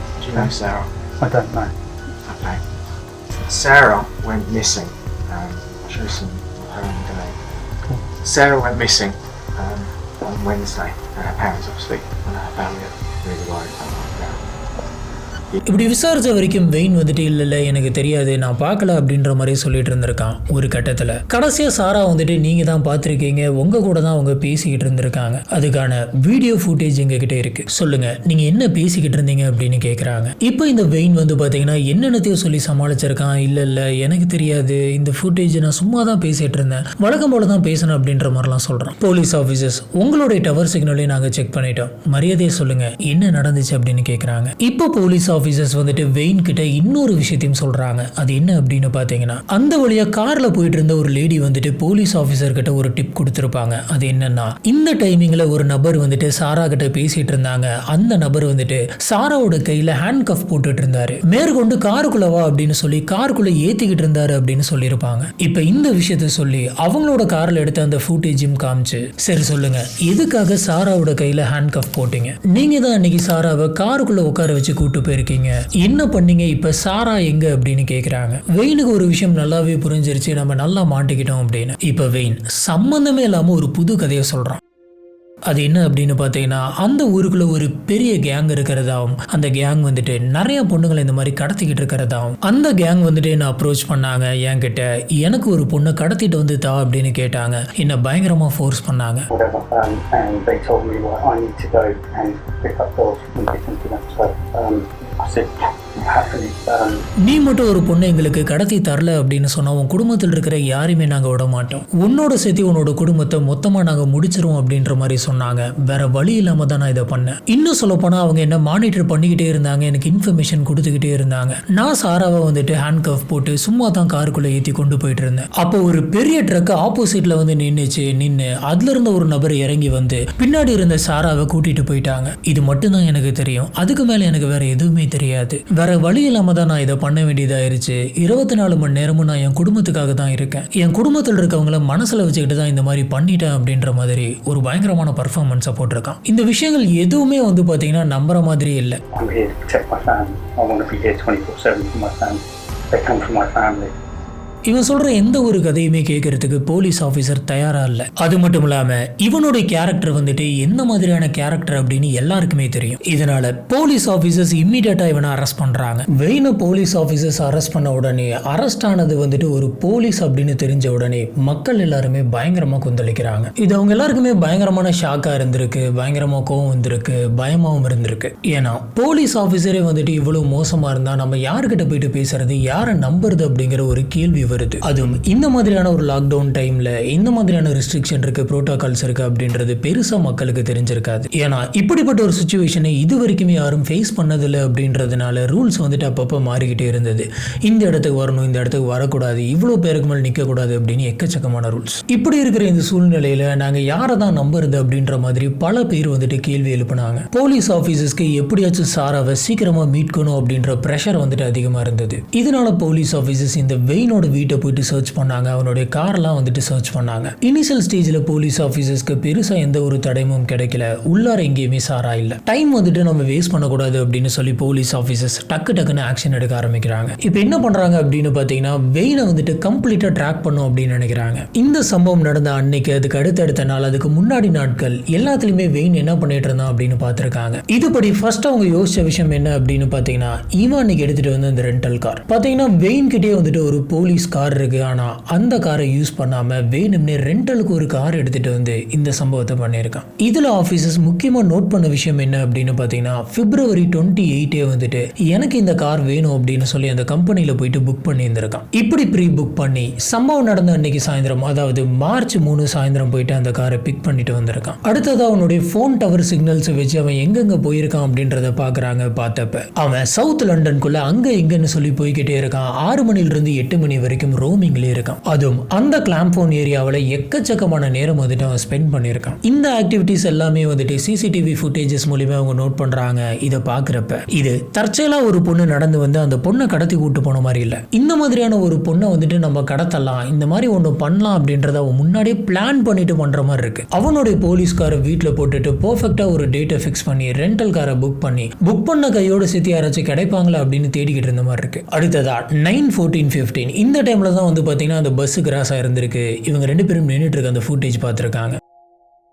I don't know. Okay. Sarah went missing. I'll show you some of her on the day. Cool. Sarah went missing on Wednesday. Her parents obviously and her family are really worried about her. இப்படி விசாரிச்ச வரைக்கும் vein வந்துட்டு இல்ல எனக்கு தெரியாது, நான் பார்க்கல அப்படின்ற மாதிரி சொல்லிட்டு இருந்திருக்கான். ஒரு கட்டத்துல கடைசியா சாரா வந்துட்டு நீங்க தான் பார்த்திருக்கீங்க, உங்க கூட தான் அவங்க பேசிக்கிட்டு இருந்திருக்காங்க, அதுக்கான வீடியோ ஃபுட்டேஜ் எங்க கிட்ட இருக்கு, சொல்லுங்க நீங்க என்ன பேசிக்கிட்டு இருந்தீங்க அப்படின்னு கேக்குறாங்க. இப்போ இந்த வெயின் வந்து பாத்தீங்கன்னா என்னென்னத்தையும் சொல்லி சமாளிச்சிருக்கான். இல்ல எனக்கு தெரியாது, இந்த ஃபுட்டேஜ் நான் சும்மா தான் பேசிட்டு இருந்தேன், வழக்கம் போல தான் பேசணும் அப்படின்ற மாதிரிலாம் சொல்றான். போலீஸ் ஆபீசர்ஸ் உங்களுடைய டவர் சிக்னலையும் நாங்க செக் பண்ணிட்டோம், மரியாதையை சொல்லுங்க என்ன நடந்துச்சு அப்படின்னு கேக்குறாங்க. இப்போ போலீஸ் ஆபீசர்ஸ் வந்துட்டு வெயின் கிட்ட இன்னொரு விஷயத்தையும் சொல்றாங்க. அது என்ன அப்படின்னு பாத்தீங்கன்னா அந்த வழியா கார்ல போயிட்டு இருந்த ஒரு லேடி வந்துட்டு போலீஸ் ஆபீசர் கிட்ட ஒரு டிப் கொடுத்திருப்பாங்க. அது என்னன்னா இந்த டைமிங்ல ஒரு நபர் வந்துட்டு சாரா கிட்ட பேசிட்டு இருந்தாங்க. அந்த நபர் வந்துட்டு சாராவோட கையில ஹேண்ட் கஃப் போட்டுட்டு இருந்தாரு, மேற்கொண்டு காருக்குள்ள வா அப்படின்னு சொல்லி காருக்குள்ள ஏத்திக்கிட்டு இருந்தாரு அப்படின்னு சொல்லியிருப்பாங்க. இப்ப இந்த விஷயத்த சொல்லி அவங்களோட கார்ல எடுத்த அந்த ஃபுட்டேஜும் காமிச்சு சரி சொல்லுங்க எதுக்காக சாராவோட கையில ஹேண்ட் கஃப் போட்டீங்க, நீங்க தான் அன்னைக்கு சாராவை காருக்குள்ள உட்கார வச்சு கூட்டு போயிருக்கீங்க, என்ன பண்ணீங்க, இப்ப சாரா எங்க அப்படின்னு கேக்குறாங்க. வெயினுக்கு ஒரு விஷயம் நல்லாவே புரிஞ்சிருச்சு, நம்ம நல்லா மாட்டிக்கிட்டோம் அப்படின்னு. இப்ப வெயின் சம்பந்தமே இல்லாம ஒரு புது கதையை சொல்றான். அது என்ன அப்படின்னு பார்த்தீங்கன்னா அந்த ஊருக்குள்ள ஒரு பெரிய கேங் இருக்கிறதாவும் அந்த கேங் வந்துட்டு நிறைய பொண்ணுங்களை இந்த மாதிரி கடத்திக்கிட்டு இருக்கிறதாவும் அந்த கேங் வந்துட்டு என்ன அப்ரோச் பண்ணாங்க என்கிட்ட, எனக்கு ஒரு பொண்ணை கடத்திட்டு வந்து தா அப்படின்னு கேட்டாங்க, என்ன பயங்கரமா ஃபோர்ஸ் பண்ணாங்க. நீ மட்டும் ஒரு பொண்ணு எங்களுக்கு கடத்தி தரல அப்படின்னு சொன்னா உன் குடும்பத்தில் இருக்கிற யாருமே நாங்க விட மாட்டோம், உன்னோட சேர்த்து உன்னோட குடும்பத்தை மொத்தமா நாங்க முடிச்சிருவோம் அப்படின்ற மாதிரி சொன்னாங்க. வேற வழி இல்லாம தான் நான் இதை பண்ணேன். இன்னும் சொல்ல போனா அவங்க என்ன மானிட்டர் பண்ணிக்கிட்டே இருந்தாங்க, எனக்கு இன்ஃபர்மேஷன் கொடுத்துக்கிட்டே இருந்தாங்க. நான் சாராவை வந்துட்டு ஹேண்ட் கஃப் போட்டு சும்மா தான் காருக்குள்ள ஏற்றி கொண்டு போயிட்டு இருந்தேன். அப்போ ஒரு பெரிய ட்ரக் ஆப்போசிட்ல வந்து நின்று அதுல இருந்த ஒரு நபர் இறங்கி வந்து பின்னாடி இருந்த சாராவை கூட்டிட்டு போயிட்டாங்க. இது மட்டும் தான் எனக்கு தெரியும், அதுக்கு மேல எனக்கு வேற எதுவுமே தெரியாது. வேற வழி இல்லாம தான் நான் இதை பண்ண வேண்டியதாயிருச்சு. 24 மணி நேரமும் நான் என் குடும்பத்துக்காக தான் இருக்கேன், என் குடும்பத்தில் இருக்கவங்கள மனசுல வச்சுக்கிட்டு தான் இந்த மாதிரி பண்ணிட்டேன் அப்படின்ற மாதிரி ஒரு பயங்கரமான பர்ஃபார்மன்ஸை போட்டிருக்கான். இந்த விஷயங்கள் எதுவுமே வந்து பாத்தீங்கன்னா நம்புற மாதிரி இல்லை. இவன் சொல்ற எந்த ஒரு கதையுமே கேட்கறதுக்கு போலீஸ் ஆஃபீஸர் தயாரா இல்ல. அது மட்டும் இல்லாம இவனுடைய கேரக்டர் வந்துட்டு எந்த மாதிரியான கேரக்டர் அப்படின்னு எல்லாருக்குமே தெரியும். இதனால போலீஸ் ஆஃபீஸர்ஸ் இம்மீடியட்டா இவனை அரெஸ்ட் பண்றாங்க. வெயின போலீஸ் ஆஃபீஸர்ஸ் அரெஸ்ட் பண்ண உடனே அரெஸ்ட் ஆனது வந்துட்டு ஒரு போலீஸ் அப்படின்னு தெரிஞ்ச உடனே மக்கள் எல்லாருமே பயங்கரமா கொந்தளிக்கிறாங்க. இது அவங்க எல்லாருக்குமே பயங்கரமான ஷாக்கா இருந்திருக்கு, பயங்கரமா கோவம் வந்திருக்கு, பயமாவும் இருந்திருக்கு. ஏன்னா போலீஸ் ஆஃபீஸரே வந்துட்டு இவ்வளவு மோசமா இருந்தா நம்ம யாருக்கிட்ட போயிட்டு பேசுறது, யாரை நம்புறது அப்படிங்கிற ஒரு கேள்வி வருது. அதுவும் இந்த மாதிரியான ஒரு லாக்டவுன் டைம்ல இந்த மாதிரியான ரெஸ்ட்ரிக்ஷன் இருக்கு, புரோட்டோகால்ஸ் இருக்கு அப்படின்றது பெருசா மக்களுக்கு தெரிஞ்சிருக்காது. ஏன்னா இப்படிப்பட்ட ஒரு சிச்சுவேஷனை இது வரைக்குமே யாரும் ஃபேஸ் பண்ணதில்லை அப்படின்றதுனால ரூல்ஸ் வந்துட்டு அப்பப்போ மாறிக்கிட்டே இருந்தது. இந்த இடத்துக்கு வரணும், இந்த இடத்துக்கு வரக்கூடாது, இவ்வளோ பேருக்கு மேலே நிற்கக்கூடாது அப்படின்னு எக்கச்சக்கமான ரூல்ஸ். இப்படி இருக்கிற இந்த சூழ்நிலையில நாங்க யாரை தான் நம்புறது அப்படின்ற மாதிரி பல பேர் வந்துட்டு கேள்வி எழுப்பினாங்க. போலீஸ் ஆஃபீஸர்ஸ்க்கு எப்படியாச்சும் சாராவை சீக்கிரமா மீட்கணும் அப்படின்ற ப்ரெஷர் வந்துட்டு அதிகமா இருந்தது. இதனால போலீஸ் ஆஃபீஸர்ஸ் இந்த வெயினோட வீட்டை போயிட்டு சர்ச் பண்ணாங்க, அவனுடைய கார்லாம் வந்துட்டு சர்ச் பண்ணாங்க. இனிஷியல் ஸ்டேஜ்ல போலீஸ் ஆஃபீஸர்ஸ்க்கு பெருசா எந்த ஒரு தடயமும் கிடைக்கல, உள்ளார எங்கேயுமே சாரா இல்ல. டைம் வந்துட்டு நம்ம வேஸ்ட் பண்ணக்கூடாது அப்படின்னு சொல்லி போலீஸ் ஆஃபீஸர்ஸ் டக்குன்னு ஆக்ஷன் எடுக்க ஆரம்பிக்கிறாங்க. இப்போ என்ன பண்றாங்க அப்படின்னு பாத்தீங்கன்னா வெயினை வந்துட்டு கம்ப்ளீட்டா ட்ராக் பண்ணும் அப்படின்னு நினைக்கிறாங்க. இந்த சம்பவம் நடந்த அன்னைக்கு, அதுக்கு அடுத்த நாள், அதுக்கு முன்னாடி நாட்கள் எல்லாத்துலயுமே வெயின் என்ன பண்ணிட்டு இருந்தான் அப்படின்னு பார்த்திருக்காங்க. இதுபடி ஃபர்ஸ்ட் அவங்க யோசிச்ச விஷயம் என்ன அப்படின்னு பாத்தீங்கன்னா இவன் அன்னைக்கு எடுத்துட்டு வந்து அந்த ரெண்டல் கார் பாத்தீங்கன்னா வெயின் கிட்டே வந்துட்டு ஒரு போலீஸ் போலீஸ் கார் இருக்கு, ஆனா அந்த காரை யூஸ் பண்ணாம வேணும்னே ரெண்டலுக்கு ஒரு கார் எடுத்துட்டு வந்து இந்த சம்பவத்தை பண்ணியிருக்கான். இதுல ஆபீசர்ஸ் முக்கியமா நோட் பண்ண விஷயம் என்ன அப்படின்னு பாத்தீங்கன்னா, February 28 வந்துட்டு எனக்கு இந்த கார் வேணும் அப்படின்னு சொல்லி அந்த கம்பெனில போயிட்டு புக் பண்ணி இருந்திருக்கான். இப்படி ப்ரீ புக் பண்ணி சம்பவம் நடந்த அன்னைக்கு சாயந்தரம், அதாவது March 3 சாயந்தரம் போயிட்டு அந்த காரை பிக் பண்ணிட்டு வந்திருக்கான். அடுத்தது அவனுடைய போன் டவர் சிக்னல்ஸ் வச்சு அவன் எங்கெங்க போயிருக்கான் அப்படின்றத பாக்குறாங்க. பார்த்தப்ப அவன் சவுத் லண்டனுக்குள்ள அங்க இங்கன்னு சொல்லி போய்கிட்டே இருக்கான். 6 மணிலிருந்து 8 மணி வரைக்கும் ரோமிங்ல இருக்கான். அதுவும் அந்த கிளாம்போன் ஏரியாவில் எக்கச்சக்கமான நேரம் வந்துட்டு அவன் ஸ்பெண்ட் பண்ணியிருக்கான். இந்த ஆக்டிவிட்டிஸ் எல்லாமே வந்துட்டு சிசிடிவி ஃபுட்டேஜஸ் மூலியமா அவங்க நோட் பண்றாங்க. இதை பாக்குறப்ப இது தற்செயலா ஒரு பொண்ணு நடந்து வந்து அந்த பொண்ணை கடத்தி கூட்டு போன மாதிரி இல்ல. இந்த மாதிரியான ஒரு பொண்ணை வந்துட்டு நம்ம கடத்தலாம், இந்த மாதிரி ஒண்ணு பண்ணலாம் அப்படின்றத அவன் முன்னாடியே பிளான் பண்ணிட்டு பண்ற மாதிரி இருக்கு. அவனுடைய போலீஸ்கார வீட்டுல போட்டுட்டு பெர்ஃபெக்ட்டா ஒரு டேட்டை ஃபிக்ஸ் பண்ணி ரெண்டல் காரை புக் பண்ண கையோட சேர்த்து யாராச்சும் கிடைப்பாங்களா அப்படின்னு தேடிக்கிட்டு இருந்த மாதிரி இருக்கு. அடுத்ததா 9:14-15 இந்த டைம்ல தான் வந்து பாத்தீங்கன்னா அந்த பஸ் கிராஸ் ஆயிருந்திருக்கு. இவங்க 2 பேரும் நின்றுட்டு இருக்க அந்த ஃபுட்டேஜ் பார்த்திருக்காங்க.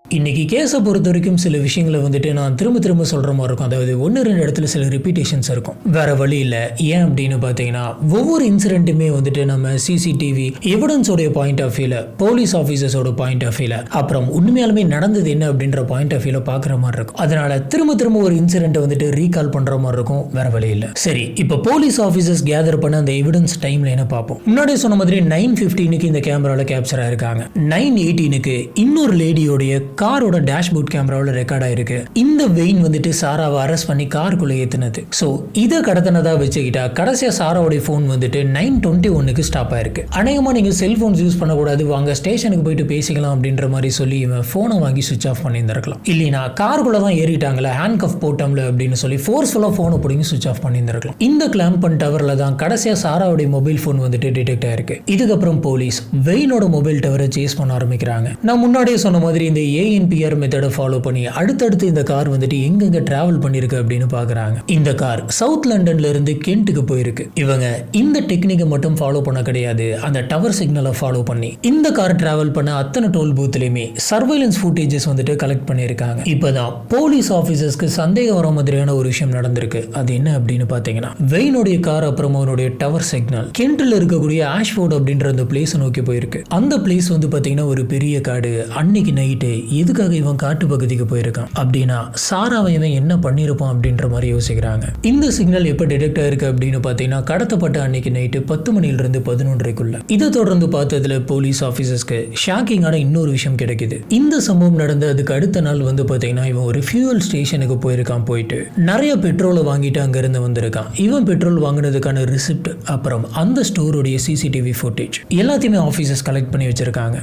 இன்னைக்கு கேஸை பொறுத்த வரைக்கும் சில விஷயங்களை வந்துட்டு நான் திரும்ப சொல்ற மாதிரி இருக்கும். அதாவது 1-2 இடத்துல சில ரிப்பீட்டேஷன்ஸ் இருக்கும், வேற வழி இல்லை. ஏன் அப்படின்னு பார்த்தீங்கன்னா ஒவ்வொரு இன்சிடென்ட்டுமே வந்துட்டு நம்ம சிசிடிவி எவிடன்ஸோடைய பாயிண்ட் ஆஃப் வியூல, போலீஸ் ஆஃபீஸர்ஸோட பாயிண்ட் ஆஃப் வியூல, அப்புறம் உண்மையாலுமே நடந்தது என்ன அப்படின்ற பாயிண்ட் ஆஃப் வியூல பார்க்குற மாதிரி இருக்கும். அதனால திரும்ப ஒரு இன்சிடென்ட்டை வந்துட்டு ரீகால் பண்ற மாதிரி இருக்கும், வேற வழி இல்லை. சரி, இப்போ போலீஸ் ஆஃபீஸர்ஸ் கேதர் பண்ண அந்த எவிடன்ஸ் டைம் லைனை பார்ப்போம். முன்னாடி சொன்ன மாதிரி 9:15 இந்த கேமராவில் கேப்சர் ஆயிருக்காங்க. 9:18 இன்னொரு லேடியோடைய காரோட டேஷ்போர்ட் கேமராவில் ரெக்கார்ட் ஆயிருக்கு. இந்த வெயின் வந்துட்டு சாராவை அரெஸ்ட் பண்ணி காருக்குள்ள ஏத்துனது. ஸோ இதை கடத்தினதா வச்சுக்கிட்டா கடைசியா சாராவுடைய ஃபோன் வந்துட்டு 9:21 ஸ்டாப் ஆயிருக்கு. அநேகமா நீங்க செல்போன்ஸ் யூஸ் பண்ணக்கூடாது, வாங்க ஸ்டேஷனுக்கு போயிட்டு பேசிக்கலாம் அப்படின்ற மாதிரி சொல்லி இவன் போனை வாங்கி சுவிச் ஆஃப் பண்ணியிருந்திருக்கலாம். இல்லைனா காருக்குள்ள தான் ஏறிட்டாங்களே, ஹேண்ட் கஃப் போட்டோம்ல அப்படின்னு சொல்லி ஃபோர்ஸ்ஃபுல்லா போனை பிடிங்கி சுவிச் ஆஃப் பண்ணியிருந்திருக்கலாம். இந்த கிளாம்பன் டவர்ல தான் கடைசியா சாராவுடைய மொபைல் போன் வந்துட்டு டிடெக்ட் ஆயிருக்கு. இதுக்கப்புறம் போலீஸ் வெயினோட மொபைல் டவரை சேஸ் பண்ண ஆரம்பிக்கிறாங்க. நான் முன்னாடியே சொன்ன மாதிரி இந்த ANPR மெத்தடை ஃபாலோ பண்ணி அடுத்தடுத்து இந்த கார் வந்துட்டு எங்கெங்க டிராவல் பண்ணிருக்கு அப்படின்னு பாக்குறாங்க. இந்த கார் சவுத் லண்டன்ல இருந்து கென்ட்டுக்கு போயிருக்கு. இவங்க இந்த டெக்னிக்கை மட்டும் ஃபாலோ பண்ண கிடையாது, அந்த டவர் சிக்னலை ஃபாலோ பண்ணி இந்த கார் டிராவல் பண்ண அத்தனை டோல் பூத்லயுமே சர்வைலன்ஸ் ஃபுட்டேஜஸ் வந்துட்டு கலெக்ட் பண்ணியிருக்காங்க. இப்பதான் போலீஸ் ஆஃபீஸர்ஸ்க்கு சந்தேகம் வர மாதிரியான ஒரு விஷயம் நடந்திருக்கு. அது என்ன அப்படின்னு பாத்தீங்கன்னா, வெயினுடைய கார் அப்புறம் அவனுடைய டவர் சிக்னல் கென்ட்ல இருக்கக்கூடிய ஆஷ்ஃபோர்ட் அப்படின்ற அந்த பிளேஸ் நோக்கி போயிருக்கு. அந்த பிளேஸ் வந்து பாத்தீங்கன்னா ஒரு பெரிய காடு. அன்னைக்கு நைட்டு எதுக்காக இவன் காட்டு பகுதிக்கு போயிருக்கான் அப்படின்னா சாராவை இவன் என்ன பண்ணிருப்பான் அப்படின்ற மாதிரி யோசிக்கிறாங்க. இந்த சிக்னல் எப்ப டிடெக்ட் ஆயிருக்கு அப்படின்னு பாத்தீங்கன்னா கடத்தப்பட்ட அன்னைக்கு நைட்டு 10 மணிலிருந்து 11:30. இதை தொடர்ந்து பார்த்ததுல போலீஸ் ஆபீசர்ஸ்க்கு ஷாக்கிங்கான இன்னொரு விஷயம் கிடைக்குது. இந்த சம்பவம் நடந்த அதுக்கு அடுத்த நாள் வந்து பாத்தீங்கன்னா இவன் ஒரு ஃபியூவல் ஸ்டேஷனுக்கு போயிருக்கான். போயிட்டு நிறைய பெட்ரோலை வாங்கிட்டு அங்க இருந்து வந்திருக்கான். இவன் பெட்ரோல் வாங்கினதுக்கான ரிசிப்ட் அப்புறம் அந்த ஸ்டோருடைய சிசிடிவி ஃபுட்டேஜ் எல்லாத்தையுமே ஆபீசர்ஸ் கலெக்ட் பண்ணி வச்சிருக்காங்க.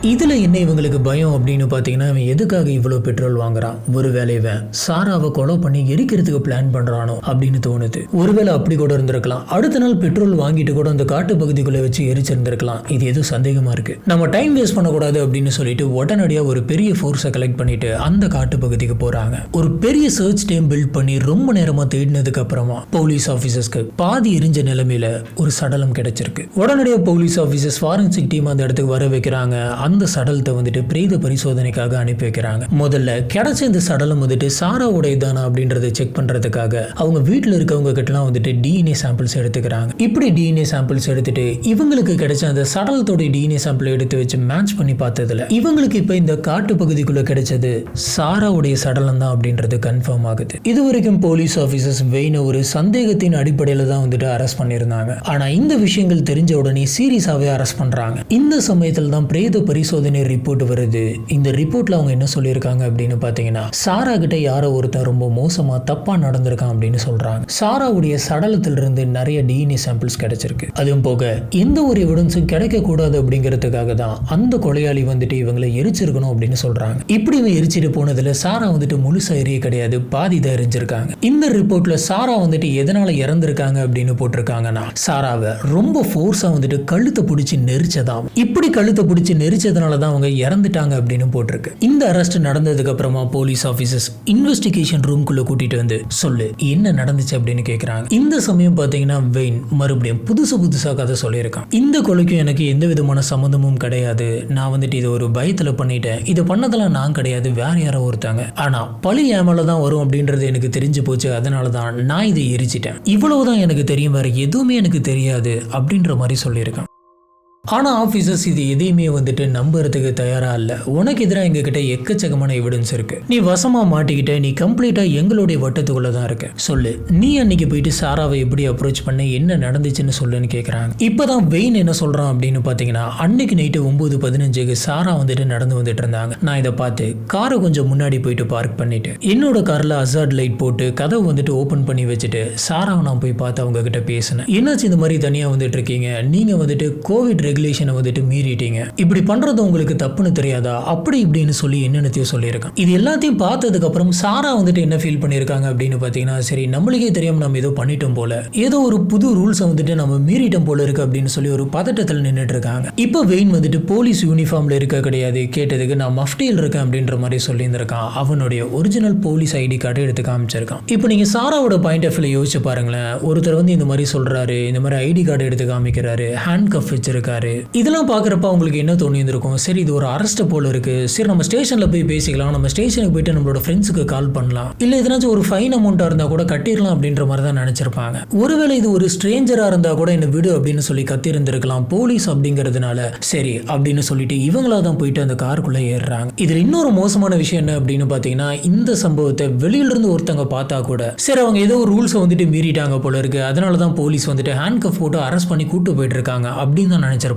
இதுல என்ன இவங்களுக்கு பயம் அப்படின்னு பாத்தீங்கன்னா, இவன் எதுக்காக இவ்வளவு பெட்ரோல் வாங்குறான்? ஒருவேளை இவன் சாராவை கொலை பண்ணி எரிக்கிறதுக்கு பிளான் பண்றானோ அப்படின்னு தோணுது. ஒருவேளை அப்படி கூட இருந்திருக்கலாம். அடுத்த நாள் பெட்ரோல் வாங்கிட்டு கூட அந்த காட்டு பகுதிக்குள்ள வச்சு எரிச்சிருந்திருக்கலாம். இது எதுவும் சந்தேகமா இருக்கு. நம்ம டைம் வேஸ்ட் பண்ணக்கூடாது அப்படின்னு சொல்லிட்டு உடனடியா ஒரு பெரிய ஃபோர்ஸை கலெக்ட் பண்ணிட்டு அந்த காட்டு பகுதிக்கு போறாங்க. ஒரு பெரிய சர்ச் டீம் பில்ட் பண்ணி ரொம்ப நேரமா தேடினதுக்கு அப்புறமா போலீஸ் ஆபீசர்ஸ்க்கு பாதி எரிஞ்ச நிலைமையில ஒரு சடலம் கிடைச்சிருக்கு. உடனடியா போலீஸ் ஆபீசர்ஸ் ஃபாரன்சிக் டீம் அந்த இடத்துக்கு வர வைக்கிறாங்க. அந்த சடலத்தை வந்துட்டு பிரேத பரிசோதனைக்காக அனுப்பி வைக்கிறாங்க. முதல்ல கிடைச்ச இந்த சடலம் வந்துட்டு சாராவுடைய தானா அப்படின்றத செக் பண்றதுக்காக அவங்க வீட்டில் இருக்கவங்க கிட்டலாம் வந்துட்டு DNA சாம்பிள்ஸ் எடுத்துக்கிறாங்க. இப்படி DNA சாம்பிள்ஸ் எடுத்துட்டு இவங்களுக்கு கிடைச்ச அந்த சடலத்தோட DNA சாம்பிள் எடுத்து வச்சு மேட்ச் பண்ணி பார்த்ததுல இவங்களுக்கு இப்ப இந்த காட்டு பகுதிக்குள்ள கிடைச்சது சாராவுடைய சடலம் தான் அப்படின்றது கன்ஃபார்ம் ஆகுது. இது வரைக்கும் போலீஸ் ஆபீசர்ஸ் வெயினை ஒரு சந்தேகத்தின் அடிப்படையில தான் வந்துட்டு அரெஸ்ட் பண்ணியிருந்தாங்க. ஆனா இந்த விஷயங்கள் தெரிஞ்ச உடனே சீரியஸாவே அரெஸ்ட் பண்றாங்க. இந்த சமயத்தில் தான் பிரேத பரிசோதனை ரிப்போர்ட் வருது. இந்த ரிப்போர்ட்ல அவங்க என்ன சொல்லியிருக்காங்க அப்படின்னு பாத்தீங்கன்னா, சாரா கிட்ட யாரோ ஒருத்தர் ரொம்ப மோசமா தப்பா நடந்திருக்கான் அப்படின்னு சொல்றாங்க. சாராவுடைய சடலத்திலிருந்து நிறைய DNA சாம்பிள்ஸ் கிடைச்சிருக்கு. அதுவும் போக எந்த ஒரு எவிடன்ஸும் கிடைக்க கூடாது அப்படிங்கிறதுக்காக தான் அந்த கொலையாளி வந்துட்டு இவங்களை எரிச்சிருக்கணும் அப்படின்னு சொல்றாங்க. இப்படி இவன் எரிச்சிட்டு போனதுல சாரா வந்துட்டு முழுசா எரிய கிடையாது, பாதி தான் எரிஞ்சிருக்காங்க. இந்த ரிப்போர்ட்ல சாரா வந்துட்டு எதனால இறந்திருக்காங்க அப்படின்னு போட்டிருக்காங்கன்னா, சாராவை ரொம்ப ஃபோர்ஸா வந்துட்டு கழுத்தை பிடிச்சி நெரிச்சதாம். இப்படி கழுத்தை பிடிச்சி நெரிச்ச அடிச்சதுனால தான் அவங்க இறந்துட்டாங்க அப்படின்னு போட்டிருக்கு. இந்த அரெஸ்ட் நடந்ததுக்கு அப்புறமா போலீஸ் ஆபீசர்ஸ் இன்வெஸ்டிகேஷன் ரூம்குள்ள கூட்டிட்டு வந்து சொல்லு என்ன நடந்துச்சு அப்படின்னு கேக்குறாங்க. இந்த சமயம் பாத்தீங்கன்னா வெயின் மறுபடியும் புதுசா கதை சொல்லியிருக்கான். இந்த கொலைக்கும் எனக்கு எந்த விதமான சம்மந்தமும் கிடையாது, நான் வந்துட்டு இதை ஒரு பயத்துல பண்ணிட்டேன், இதை பண்ணதெல்லாம் நான் கிடையாது, வேற யாரோ ஒருத்தாங்க, ஆனா பழி ஏமால தான் வரும் அப்படின்றது எனக்கு தெரிஞ்சு போச்சு, அதனாலதான் நான் இதை எரிச்சிட்டேன், இவ்வளவுதான் எனக்கு தெரியும், வேற எதுவுமே எனக்கு தெரியாது அப்படின்ற மாதிரி சொல்லியிருக்கான். ஆனால் ஆஃபீஸர்ஸ் இது எதையுமே வந்துட்டு நம்புறதுக்கு தயாராக இல்லை. உனக்கு எதிராக எங்ககிட்ட எக்கச்சக்கமான எவிடன்ஸ் இருக்கு, நீ வசமாக மாட்டிக்கிட்ட, நீ கம்ப்ளீட்டாக எங்களுடைய வட்டத்துக்குள்ளே தான் இருக்க, சொல்லு நீ அன்னைக்கு போயிட்டு சாராவை எப்படி அப்ரோச் பண்ண, என்ன நடந்துச்சுன்னு சொல்லுன்னு கேட்குறாங்க. இப்போ தான் வெயின் என்ன சொல்கிறான் அப்படின்னு பார்த்தீங்கன்னா, அன்னைக்கு நைட்டு 9:15க்கு சாரா வந்துட்டு நடந்து வந்துட்டு இருந்தாங்க. நான் இதை பார்த்து காரை கொஞ்சம் முன்னாடி போயிட்டு பார்க் பண்ணிட்டு என்னோட காரில் அசார்ட் லைட் போட்டு கதவை வந்துட்டு ஓப்பன் பண்ணி வச்சுட்டு சாராவை நான் போய் பார்த்து அவங்க கிட்ட பேசினேன். என்னாச்சு இந்த மாதிரி தனியாக வந்துட்டு இருக்கீங்க, நீங்கள் வந்துட்டு கோவிட் ரெகுலேஷனை வந்துட்டு மீறிட்டீங்க, இப்படி பண்றது உங்களுக்கு தப்புன்னு தெரியாதா, அப்படி இப்படின்னு சொல்லி என்னென்னத்தையும் சொல்லியிருக்கான். இது எல்லாத்தையும் பார்த்ததுக்கு அப்புறம் சாரா வந்துட்டு என்ன ஃபீல் பண்ணியிருக்காங்க அப்படின்னு பார்த்தீங்கன்னா, சரி நம்மளுக்கே தெரியாம நம்ம ஏதோ பண்ணிட்டோம் போல, ஏதோ ஒரு புது ரூல்ஸை வந்துட்டு நம்ம மீறிட்டோம் போல இருக்கு அப்படின்னு சொல்லி ஒரு பதட்டத்தில் நின்றுட்டு இருக்காங்க. இப்போ வெயின் வந்துட்டு போலீஸ் யூனிஃபார்ம்ல இருக்க கிடையாது, கேட்டதுக்கு நான் மஃப்டியில் இருக்கேன் அப்படின்ற மாதிரி சொல்லியிருந்திருக்கான். அவனுடைய ஒரிஜினல் போலீஸ் ஐடி கார்டை எடுத்து காமிச்சிருக்கான். இப்போ நீங்க சாராவோட பாயிண்ட் ஆஃப் வியூல யோசிச்சு பாருங்களேன், ஒருத்தர் வந்து இந்த மாதிரி சொல்றாரு, இந்த மாதிரி ஐடி கார்டு எடுத்து காமிக்கிறாரு, ஹேண்ட் கஃப் வச்சிருக்காரு, இதெல்லாம் பாக்குறப்ப உங்களுக்கு என்ன தோணி இருந்திருக்கும், சரி இது ஒரு அரெஸ்ட் போல இருக்கு, சரி நம்ம ஸ்டேஷன்ல போய் பேசிக்கலாம், நம்ம ஸ்டேஷனுக்கு போயிட்டு நம்மளோட ஃப்ரெண்ட்ஸுக்கு கால் பண்ணலாம், இல்ல எதனாச்சும் ஒரு ஃபைன் அமௌண்டா இருந்தா கூட கட்டிடலாம் அப்படின்ற மாதிரி தான் நினைச்சிருப்பாங்க. ஒருவேளை இது ஒரு ஸ்ட்ரேஞ்சரா இருந்தா கூட என்ன விடு அப்படின்னு சொல்லி கத்தி இருந்திருக்கலாம். போலீஸ் அப்படிங்கிறதுனால சரி அப்படின்னு சொல்லிட்டு இவங்களா தான் போயிட்டு அந்த காருக்குள்ள ஏறுறாங்க. இதுல இன்னொரு மோசமான விஷயம் என்ன அப்படின்னு பாத்தீங்கன்னா, இந்த சம்பவத்தை வெளியில இருந்து ஒருத்தவங்க பார்த்தா கூட சரி அவங்க ஏதோ ஒரு ரூல்ஸை வந்துட்டு மீறிட்டாங்க போல இருக்கு, அதனாலதான் போலீஸ் வந்துட்டு ஹேண்ட் கஃப் போட்டு அரெஸ்ட் பண்ணி கூட்டு போயிட்டு இருக்காங்க அப்படின்னு தான் நினைச்சிருப்பாங்க.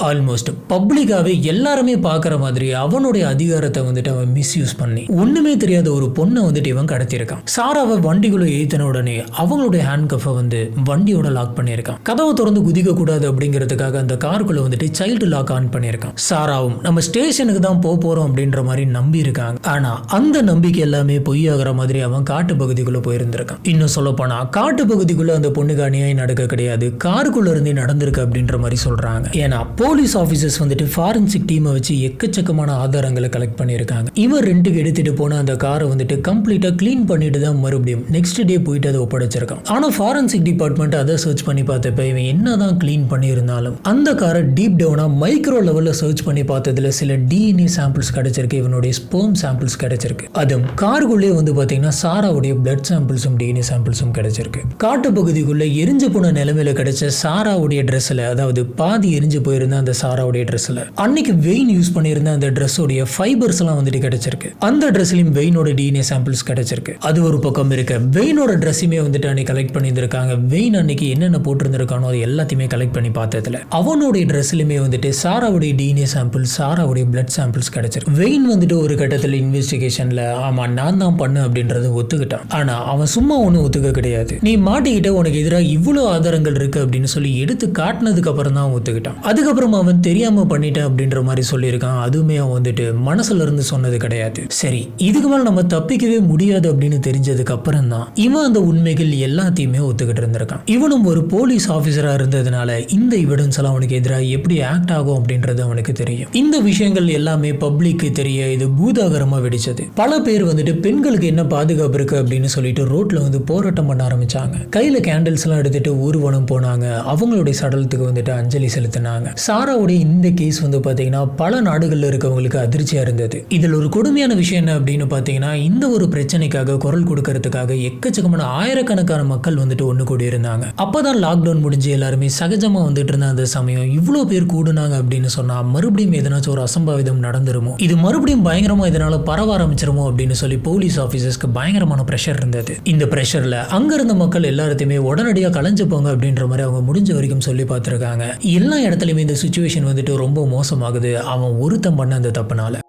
ஆல்மோஸ்ட் பப்ளிக்காவே எல்லாருமே பார்க்குற மாதிரி அவனுடைய அதிகாரத்தை வந்துட்டு அவன் மிஸ்யூஸ் பண்ணி ஒண்ணுமே தெரியாத ஒரு பொண்ணை வந்துட்டு இவன் கடத்தியிருக்கான். சாராவை வண்டிக்குள்ள ஏத்தின உடனே அவங்களுடைய ஹேண்ட் கஃபை வந்து வண்டியோட லாக் பண்ணியிருக்கான். கதவை திறந்து குதிக்க கூடாது அப்படிங்கிறதுக்காக அந்த காருக்குள்ள வந்துட்டு சைல்டு லாக் ஆன் பண்ணியிருக்கான். சாராவும் நம்ம ஸ்டேஷனுக்கு தான் போறோம் அப்படின்ற மாதிரி நம்பி இருக்காங்க. ஆனா அந்த நம்பிக்கை எல்லாமே பொய்யாகிற மாதிரி அவன் காட்டு பகுதிக்குள்ள போயிருந்திருக்கான். இன்னும் சொல்ல போனா காட்டு பகுதிக்குள்ள அந்த பொண்ணுக்கு அநியாயம் நடக்க கிடையாது, காருக்குள்ள இருந்தே நடந்திருக்கு அப்படின்ற மாதிரி சொல்றாங்க. ஏன்னா போலீஸ் ஆபீசர்ஸ் வந்துட்டு ஃபாரன்சிக் டீமை வச்சு எக்கச்சக்கமான ஆதாரங்களை கலெக்ட் பண்ணியிருக்காங்க. இவர் ரெண்டுக்கு எடுத்துட்டு போன அந்த காரை வந்துட்டு கம்ப்ளீட்டா கிளீன் பண்ணிட்டு தான் மறுபடியும் நெக்ஸ்ட் டே போயிட்டு அதை ஒப்படைச்சிருக்கான். ஆனா ஃபாரன்சிக் டிபார்ட்மெண்ட் அதை சர்ச் பண்ணி பார்த்தப்ப இவன் என்னதான் கிளீன் பண்ணியிருந்தாலும் அந்த காரை டீப் டவுனா மைக்ரோ லெவல்ல சர்ச் பண்ணி பார்த்ததுல சில டிஎன்ஏ சாம்பிள்ஸ் கிடைச்சிருக்கு, இவனுடைய ஸ்பெர்ம் சாம்பிள்ஸ் கிடைச்சிருக்கு. அதுவும் காருக்குள்ளே வந்து பாத்தீங்கன்னா சாராவுடைய பிளட் சாம்பிள்ஸும் டிஎன்ஏ சாம்பிள்ஸும் கிடைச்சிருக்கு. காட்டு பகுதிக்குள்ள எரிஞ்சு போன நிலைமையில கிடைச்ச சாராவுடைய ட்ரெஸ்ல, அதாவது பாதி எரிஞ்சு போயிருந்த அந்த சாராவுடைய ட்ரெஸ்ல அன்னைக்கு வெயின் யூஸ் பண்ணியிருந்த அந்த ட்ரெஸ்ஸோடைய ஃபைபர்ஸ் எல்லாம் வந்துட்டு கிடைச்சிருக்கு. அந்த ட்ரெஸ்லயும் வெயினோட டிஎன்ஏ சாம்பிள்ஸ் கிடைச்சிருக்கு. அது ஒரு பக்கம் இருக்க வெயினோட ட்ரெஸ்ஸுமே வந்துட்டு அன்னைக்கு கலெக்ட் பண்ணியிருந்திருக்காங்க. வெயின் அன்னைக்கு என்னென்ன போட்டிருந்திருக்கானோ அது எல்லாத்தையுமே கலெக்ட் பண்ணி பார்த்ததுல அவனுடைய ட்ரெஸ்லயுமே வந்துட்டு சாராவுடைய டிஎன்ஏ சாம்பிள், சாராவுடைய பிளட் சாம்பிள்ஸ் கிடைச்சிருக்கு. வெயின் வந்துட்டு ஒரு கட்டத்தில் இன்வெஸ்டிகேஷன்ல ஆமா நான் தான் பண்ணு அப்படின்றத ஒத்துக்கிட்டான். ஆனா அவன் சும்மா ஒன்னும் ஒத்துக்க கிடையாது. நீ மாட்டிக்கிட்ட, உனக்கு எதிராக இவ்வளவு ஆதாரங்கள் இருக்கு அப்படின்னு சொல்லி எடுத்து காட்டினதுக்கு அப்புறம் தான் ஒத்துக்கிட்டான். அதுக்கப்புறம் அவன் தெரியாம பண்ணிட்டேன் அப்படின்ற மாதிரி சொல்லியிருக்கான். அதுவுமே அவன் வந்துட்டு மனசுல இருந்து சொன்னது கிடையாது. சரி இதுக்கு மேல நம்ம தப்பிக்கவே முடியாது அப்படின்னு தெரிஞ்சதுக்கு அப்புறம் தான் இவன் அந்த உண்மைகள் எல்லாத்தையுமே ஒத்துக்கிட்டு இருந்திருக்கான். இவனும் ஒரு போலீஸ் ஆபீசரா இருந்ததுனால இந்த எவிடன்ஸ் எல்லாம் அவனுக்கு எதிராக எப்படி ஆக்ட் ஆகும் அப்படின்றது அவனுக்கு தெரியும். இந்த விஷயங்கள் எல்லாமே பப்ளிக்கு தெரிய இது பூதாகரமா வெடிச்சது. பல பேர் வந்துட்டு பெண்களுக்கு என்ன பாதுகாப்பு இருக்கு அப்படின்னு சொல்லிட்டு ரோட்ல வந்து போராட்டம் பண்ண ஆரம்பிச்சாங்க. கையில கேண்டில்ஸ் எல்லாம் எடுத்துட்டு ஊர்வலம் போனாங்க. அவங்களுடைய சடலத்துக்கு வந்துட்டு அஞ்சலி செலுத்தினாங்க. சாராவுடைய இந்த கேஸ் வந்து பாத்தீங்கன்னா பல நாடுகள்ல இருக்கவங்களுக்கு அதிர்ச்சியா இருந்தது. இதுல ஒரு கொடுமையான விஷயம் என்ன அப்படின்னு பாத்தீங்கன்னா, இந்த ஒரு பிரச்சனைக்காக குரல் கொடுக்கறதுக்காக எக்கச்சக்கமான ஆயிரக்கணக்கான மக்கள் வந்துட்டு ஒண்ணு கூடி இருந்தாங்க. அப்பதான் லாக்டவுன் முடிஞ்சு எல்லாருமே சகஜமா வந்துட்டு இருந்த அந்த சமயம் இவ்வளவு பேர் கூடுனாங்க அப்படின்னு சொன்னா மறுபடியும் எதனாச்சும் ஒரு அசம்பாவிதம் நடந்துருமோ, இது மறுபடியும் பயங்கரமா இதனால பரவ ஆரம்பிச்சிருமோ அப்படின்னு சொல்லி போலீஸ் ஆபீசர்ஸ்க்கு பயங்கரமான பிரஷர் இருந்தது. இந்த பிரஷர்ல அங்க இருந்த மக்கள் எல்லாத்தையுமே உடனடியா கலைஞ்சு போங்க அப்படின்ற மாதிரி அவங்க முடிஞ்ச வரைக்கும் சொல்லி பார்த்திருக்காங்க. எல்லா இடத்துலயுமே இந்த சிச்சுவேஷன் வந்துட்டு ரொம்ப மோசமாகுது அவன் ஒருத்தன் பண்ண அந்த தப்புனால.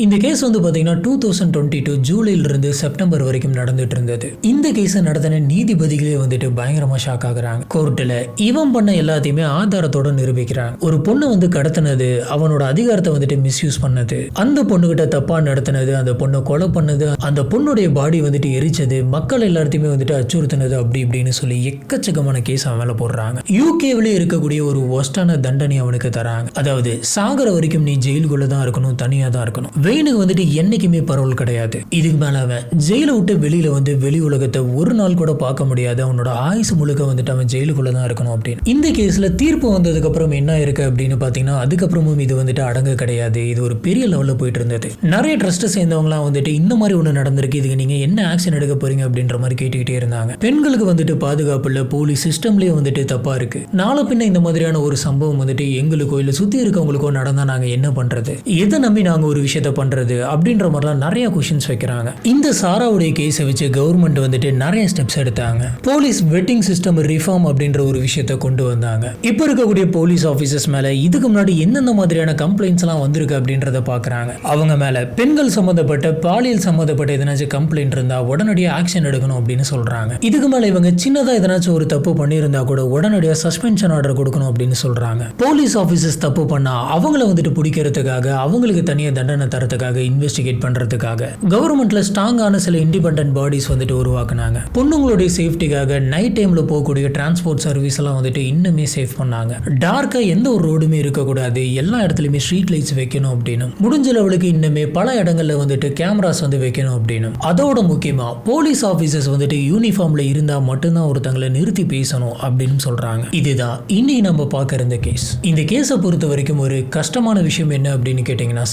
இந்த கேஸ் வந்து பாத்தீங்கன்னா 2022 ஜூலைல இருந்து செப்டம்பர் வரைக்கும் நடந்துட்டு இருந்தது. இந்த கேஸை நடத்தின நீதிபதிகளே வந்துட்டு பயங்கரமா ஷாக் ஆகுறாங்க. கோர்ட்ல இவன் பண்ண எல்லாத்தையுமே ஆதாரத்தோட நிரூபிக்கிறாங்க. ஒரு பொண்ணு வந்து கடத்தினது, அவனோட அதிகாரத்தை வந்துட்டு மிஸ்யூஸ் பண்ணது, அந்த பொண்ணுகிட்ட தப்பா நடத்தினது, அந்த பொண்ணை கொலை பண்ணது, அந்த பொண்ணுடைய பாடி வந்துட்டு எரிச்சது, மக்கள் எல்லாத்தையுமே வந்துட்டு அச்சுறுத்தினது, அப்படி இப்படின்னு சொல்லி எக்கச்சக்கமான கேஸ் அவன் மேல போடுறாங்க. யூகேவிலே இருக்கக்கூடிய ஒரு ஒஸ்டான தண்டனை அவனுக்கு தராங்க. அதாவது சாகர வரைக்கும் நீ ஜெயிலுக்குள்ள தான் இருக்கணும், தனியா தான் இருக்கணும். வெயினுக்கு வந்துட்டு என்னைக்குமே பரவல் கிடையாது. இதுக்கு மேல அவன் ஜெயில விட்டு வெளியில வந்து வெளி உலகத்தை ஒரு நாள் கூட பார்க்க முடியாது. அவனோட ஆயுசு முழுக்க வந்துட்டு அவன் ஜெயிலுக்குள்ள தான் இருக்கணும் அப்படின்னு. இந்த கேஸ்ல தீர்ப்பு வந்ததுக்கு அப்புறம் என்ன இருக்கு அப்படின்னு பாத்தீங்கன்னா, அதுக்கப்புறமும் இது வந்துட்டு அடங்க கிடையாது. இது ஒரு பெரிய லெவல்ல போயிட்டு இருந்தது. நிறைய ட்ரஸ்ட் சேர்ந்தவங்களாம் வந்துட்டு இந்த மாதிரி ஒண்ணு நடந்திருக்கு, இதுக்கு நீங்க என்ன ஆக்ஷன் எடுக்க போறீங்க அப்படின்ற மாதிரி கேட்டுக்கிட்டே இருந்தாங்க. பெண்களுக்கு வந்துட்டு பாதுகாப்பு இல்ல, போலீஸ் சிஸ்டம்லயே வந்துட்டு தப்பா இருக்கு. நாளை பின்ன இந்த மாதிரியான ஒரு சம்பவம் வந்துட்டு எங்களுக்கோ இல்ல சுத்தி இருக்கவங்களுக்கோ நடந்தா நாங்க என்ன பண்றது, எதை நம்பி நாங்க ஒரு விஷயத்த பண்றது அப்படின்ற மாதிரிலாம் நிறைய கொஸ்டின்ஸ் வைக்கிறாங்க. இந்த சாராவுடைய கேஸை வச்சு கவர்மெண்ட் வந்துட்டு நிறைய ஸ்டெப்ஸ் எடுத்தாங்க. போலீஸ் வெட்டிங் சிஸ்டம் ரிஃபார்ம் அப்படின்ற ஒரு விஷயத்தை கொண்டு வந்தாங்க. இப்ப இருக்கக்கூடிய போலீஸ் ஆபீசர்ஸ் மேல இதுக்கு முன்னாடி எந்தெந்த மாதிரியான கம்ப்ளைண்ட்ஸ் எல்லாம் வந்திருக்கு அப்படின்றத பாக்குறாங்க. அவங்க மேல பெண்கள் சம்பந்தப்பட்ட பாலியல் சம்பந்தப்பட்ட எதனாச்சும் கம்ப்ளைண்ட் இருந்தா உடனடியாக ஆக்ஷன் எடுக்கணும் அப்படின்னு சொல்றாங்க. இதுக்கு மேல இவங்க சின்னதா எதனாச்சும் ஒரு தப்பு பண்ணியிருந்தா கூட உடனடியாக சஸ்பென்ஷன் ஆர்டர் கொடுக்கணும் அப்படின்னு சொல்றாங்க. போலீஸ் ஆபீசர்ஸ் தப்பு பண்ணா அவங்கள வந்துட்டு பிடிக்கிறதுக்காக, அவங்களுக்கு தனியாக தண்டனை தரத்துக்காக, இன்வெஸ்டிகேட் பண்றதுக்காக கவர்மெண்ட்ல ஸ்ட்ராங்கான சில இண்டிபெண்டன்ட் பாடிஸ் வந்துட்டு உருவாக்குனாங்க. பொண்ணுங்களுடைய சேஃப்டிக்காக நைட் டைம்ல போகக்கூடிய டிரான்ஸ்போர்ட் சர்வீஸ் எல்லாம் வந்துட்டு இன்னுமே சேஃப் பண்ணாங்க. டார்க்கா எந்த ஒரு ரோடுமே இருக்கக்கூடாது, எல்லா இடத்துலயுமே ஸ்ட்ரீட் லைட்ஸ் வைக்கணும் அப்படின்னு, முடிஞ்ச லெவலுக்கு இன்னுமே பல இடங்கள்ல வந்துட்டு கேமராஸ் வந்து வைக்கணும் அப்படின்னு. அதோட முக்கியமா போலீஸ் ஆபீசர்ஸ் வந்துட்டு யூனிஃபார்ம்ல இருந்தா மட்டும்தான் ஒருத்தங்களை நிறுத்தி பேசணும் அப்படின்னு சொல்றாங்க. இதுதான் இன்னைக்கு நம்ம பார்க்க இருந்த கேஸ். இந்த கேஸை பொறுத்த வரைக்கும் ஒரு கஷ்டமான விஷயம் என்ன அப்படின்னு கேட்டீங்கன்னா,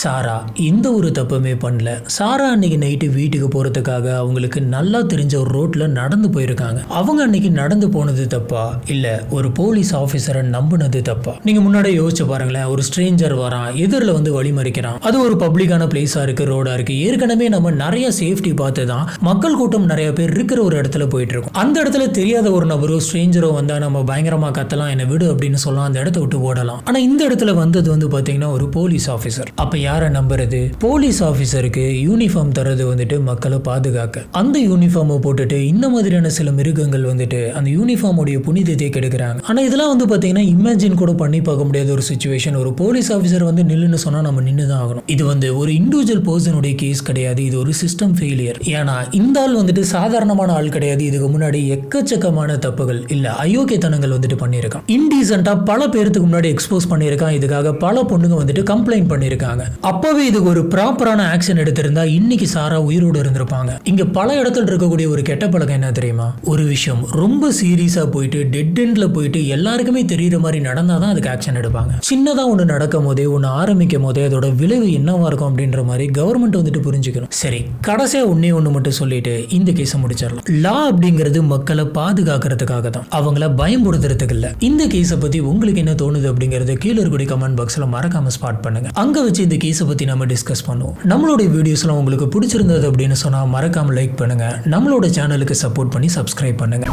சாரா எந்த ஒரு தப்புமே பண்ணல. சாரா அன்னைக்கு நைட்டு வீட்டுக்கு போறதுக்காக அவங்களுக்கு நல்லா தெரிஞ்ச ஒரு ரோட்ல நடந்து போயிருக்காங்க. அவங்க அன்னைக்கு நடந்து போனது தப்பா இல்ல ஒரு போலீஸ் ஆபீசரை நம்பினது தப்பா? நீங்க முன்னாடி யோசிச்சு பாருங்களேன். ஒரு ஸ்ட்ரேஞ்சர் வரான், எதிரில் வந்து வழிமறிக்கிறான், அது ஒரு பப்ளிக்கான பிளேஸா இருக்கு, ரோடா இருக்கு. ஏற்கனவே நம்ம நிறைய சேஃப்டி பார்த்து தான் மக்கள் கூட்டம் நிறைய பேர் இருக்கிற ஒரு இடத்துல போயிட்டு இருக்கும். அந்த இடத்துல தெரியாத ஒரு நபரோ ஸ்ட்ரேஞ்சரோ வந்தா நம்ம பயங்கரமா கத்தலாம், என்ன விடு அப்படின்னு சொல்லலாம், அந்த இடத்த விட்டு ஓடலாம். ஆனா இந்த இடத்துல வந்தது வந்து பாத்தீங்கன்னா ஒரு போலீஸ் ஆபீசர். அப்ப யாரை நம்புறது? போலீஸ் ஆபீசருக்கு யூனிஃபார்ம் தரது வந்துட்டு மக்களை பாதுகாக்க. அந்த யூனிஃபார்மை போட்டுட்டு இந்த மாதிரியான சில மிருகங்கள் வந்துட்டு அந்த யூனிஃபார்முடைய புனிதத்தை கெடுக்கிறாங்க. ஆனா இதெல்லாம் வந்து பாத்தீங்கன்னா இமேஜின் கூட பண்ணி பார்க்க முடியாத ஒரு சிச்சுவேஷன். ஒரு போலீஸ் ஆபீசர் வந்து நில்லுன்னு சொன்னா நம்ம நின்று தான் ஆகணும். இது வந்து ஒரு இண்டிவிஜுவல் பர்சனுடைய கேஸ் கிடையாது, இது ஒரு சிஸ்டம் ஃபெயிலியர். ஏன்னா இந்த ஆள் வந்துட்டு சாதாரணமான ஆள் கிடையாது. இதுக்கு முன்னாடி எக்கச்சக்கமான தப்புகள் இல்ல அயோக்கியத்தனங்கள் வந்துட்டு பண்ணியிருக்கான். இன்டீசென்ட்டா பல பேருக்கு முன்னாடி எக்ஸ்போஸ் பண்ணியிருக்கான். இதுக்காக பல பொண்ணுங்க வந்துட்டு கம்ப்ளைண்ட் பண்ணியிருக்காங்க. அப்பவே இதுக்கு ஒரு ப்ராப்பரான ஆக்ஷன் எடுத்திருந்தா இன்னைக்கு சாரா உயிரோடு இருந்திருப்பாங்க. இங்க பல இடத்துல இருக்கக்கூடிய ஒரு கெட்ட பழக்கம் என்ன தெரியுமா? ஒரு விஷயம் ரொம்ப சீரியஸா போயிட்டு டெட் எண்ட்ல போயிட்டு எல்லாருக்குமே தெரியுற மாதிரி நடந்தாதான் அதுக்கு ஆக்ஷன் எடுப்பாங்க. சின்னதா ஒண்ணு நடக்கும் போதே, ஒண்ணு ஆரம்பிக்கும் போதே அதோட விளைவு என்னவா இருக்கும் அப்படின்ற மாதிரி கவர்மெண்ட் வந்துட்டு புரிஞ்சுக்கணும். சரி, கடைசியா ஒண்ணு மட்டும் சொல்லிட்டு இந்த கேஸை முடிச்சிடலாம். லா அப்படிங்கிறது மக்களை பாதுகாக்கிறதுக்காக தான், அவங்கள பயன்படுத்துறதுக்கு இல்ல. இந்த கேஸை பத்தி உங்களுக்கு என்ன தோணுது அப்படிங்கறது கீழே இருக்கக்கூடிய கமெண்ட் பாக்ஸ்ல மறக்காம ஸ்பாட் பண்ணுங்க. அங்க வச்சு இந்த கேஸை பத்தி நம்ம டிஸ்கஸ் பண்ணுவோம். நம்மளுடைய வீடியோஸ்லாம் உங்களுக்கு பிடிச்சிருந்தது அப்படின்னு சொன்னா மறக்காம லைக் பண்ணுங்க. நம்மளோட சேனலுக்கு சப்போர்ட் பண்ணி சப்ஸ்கிரைப் பண்ணுங்க.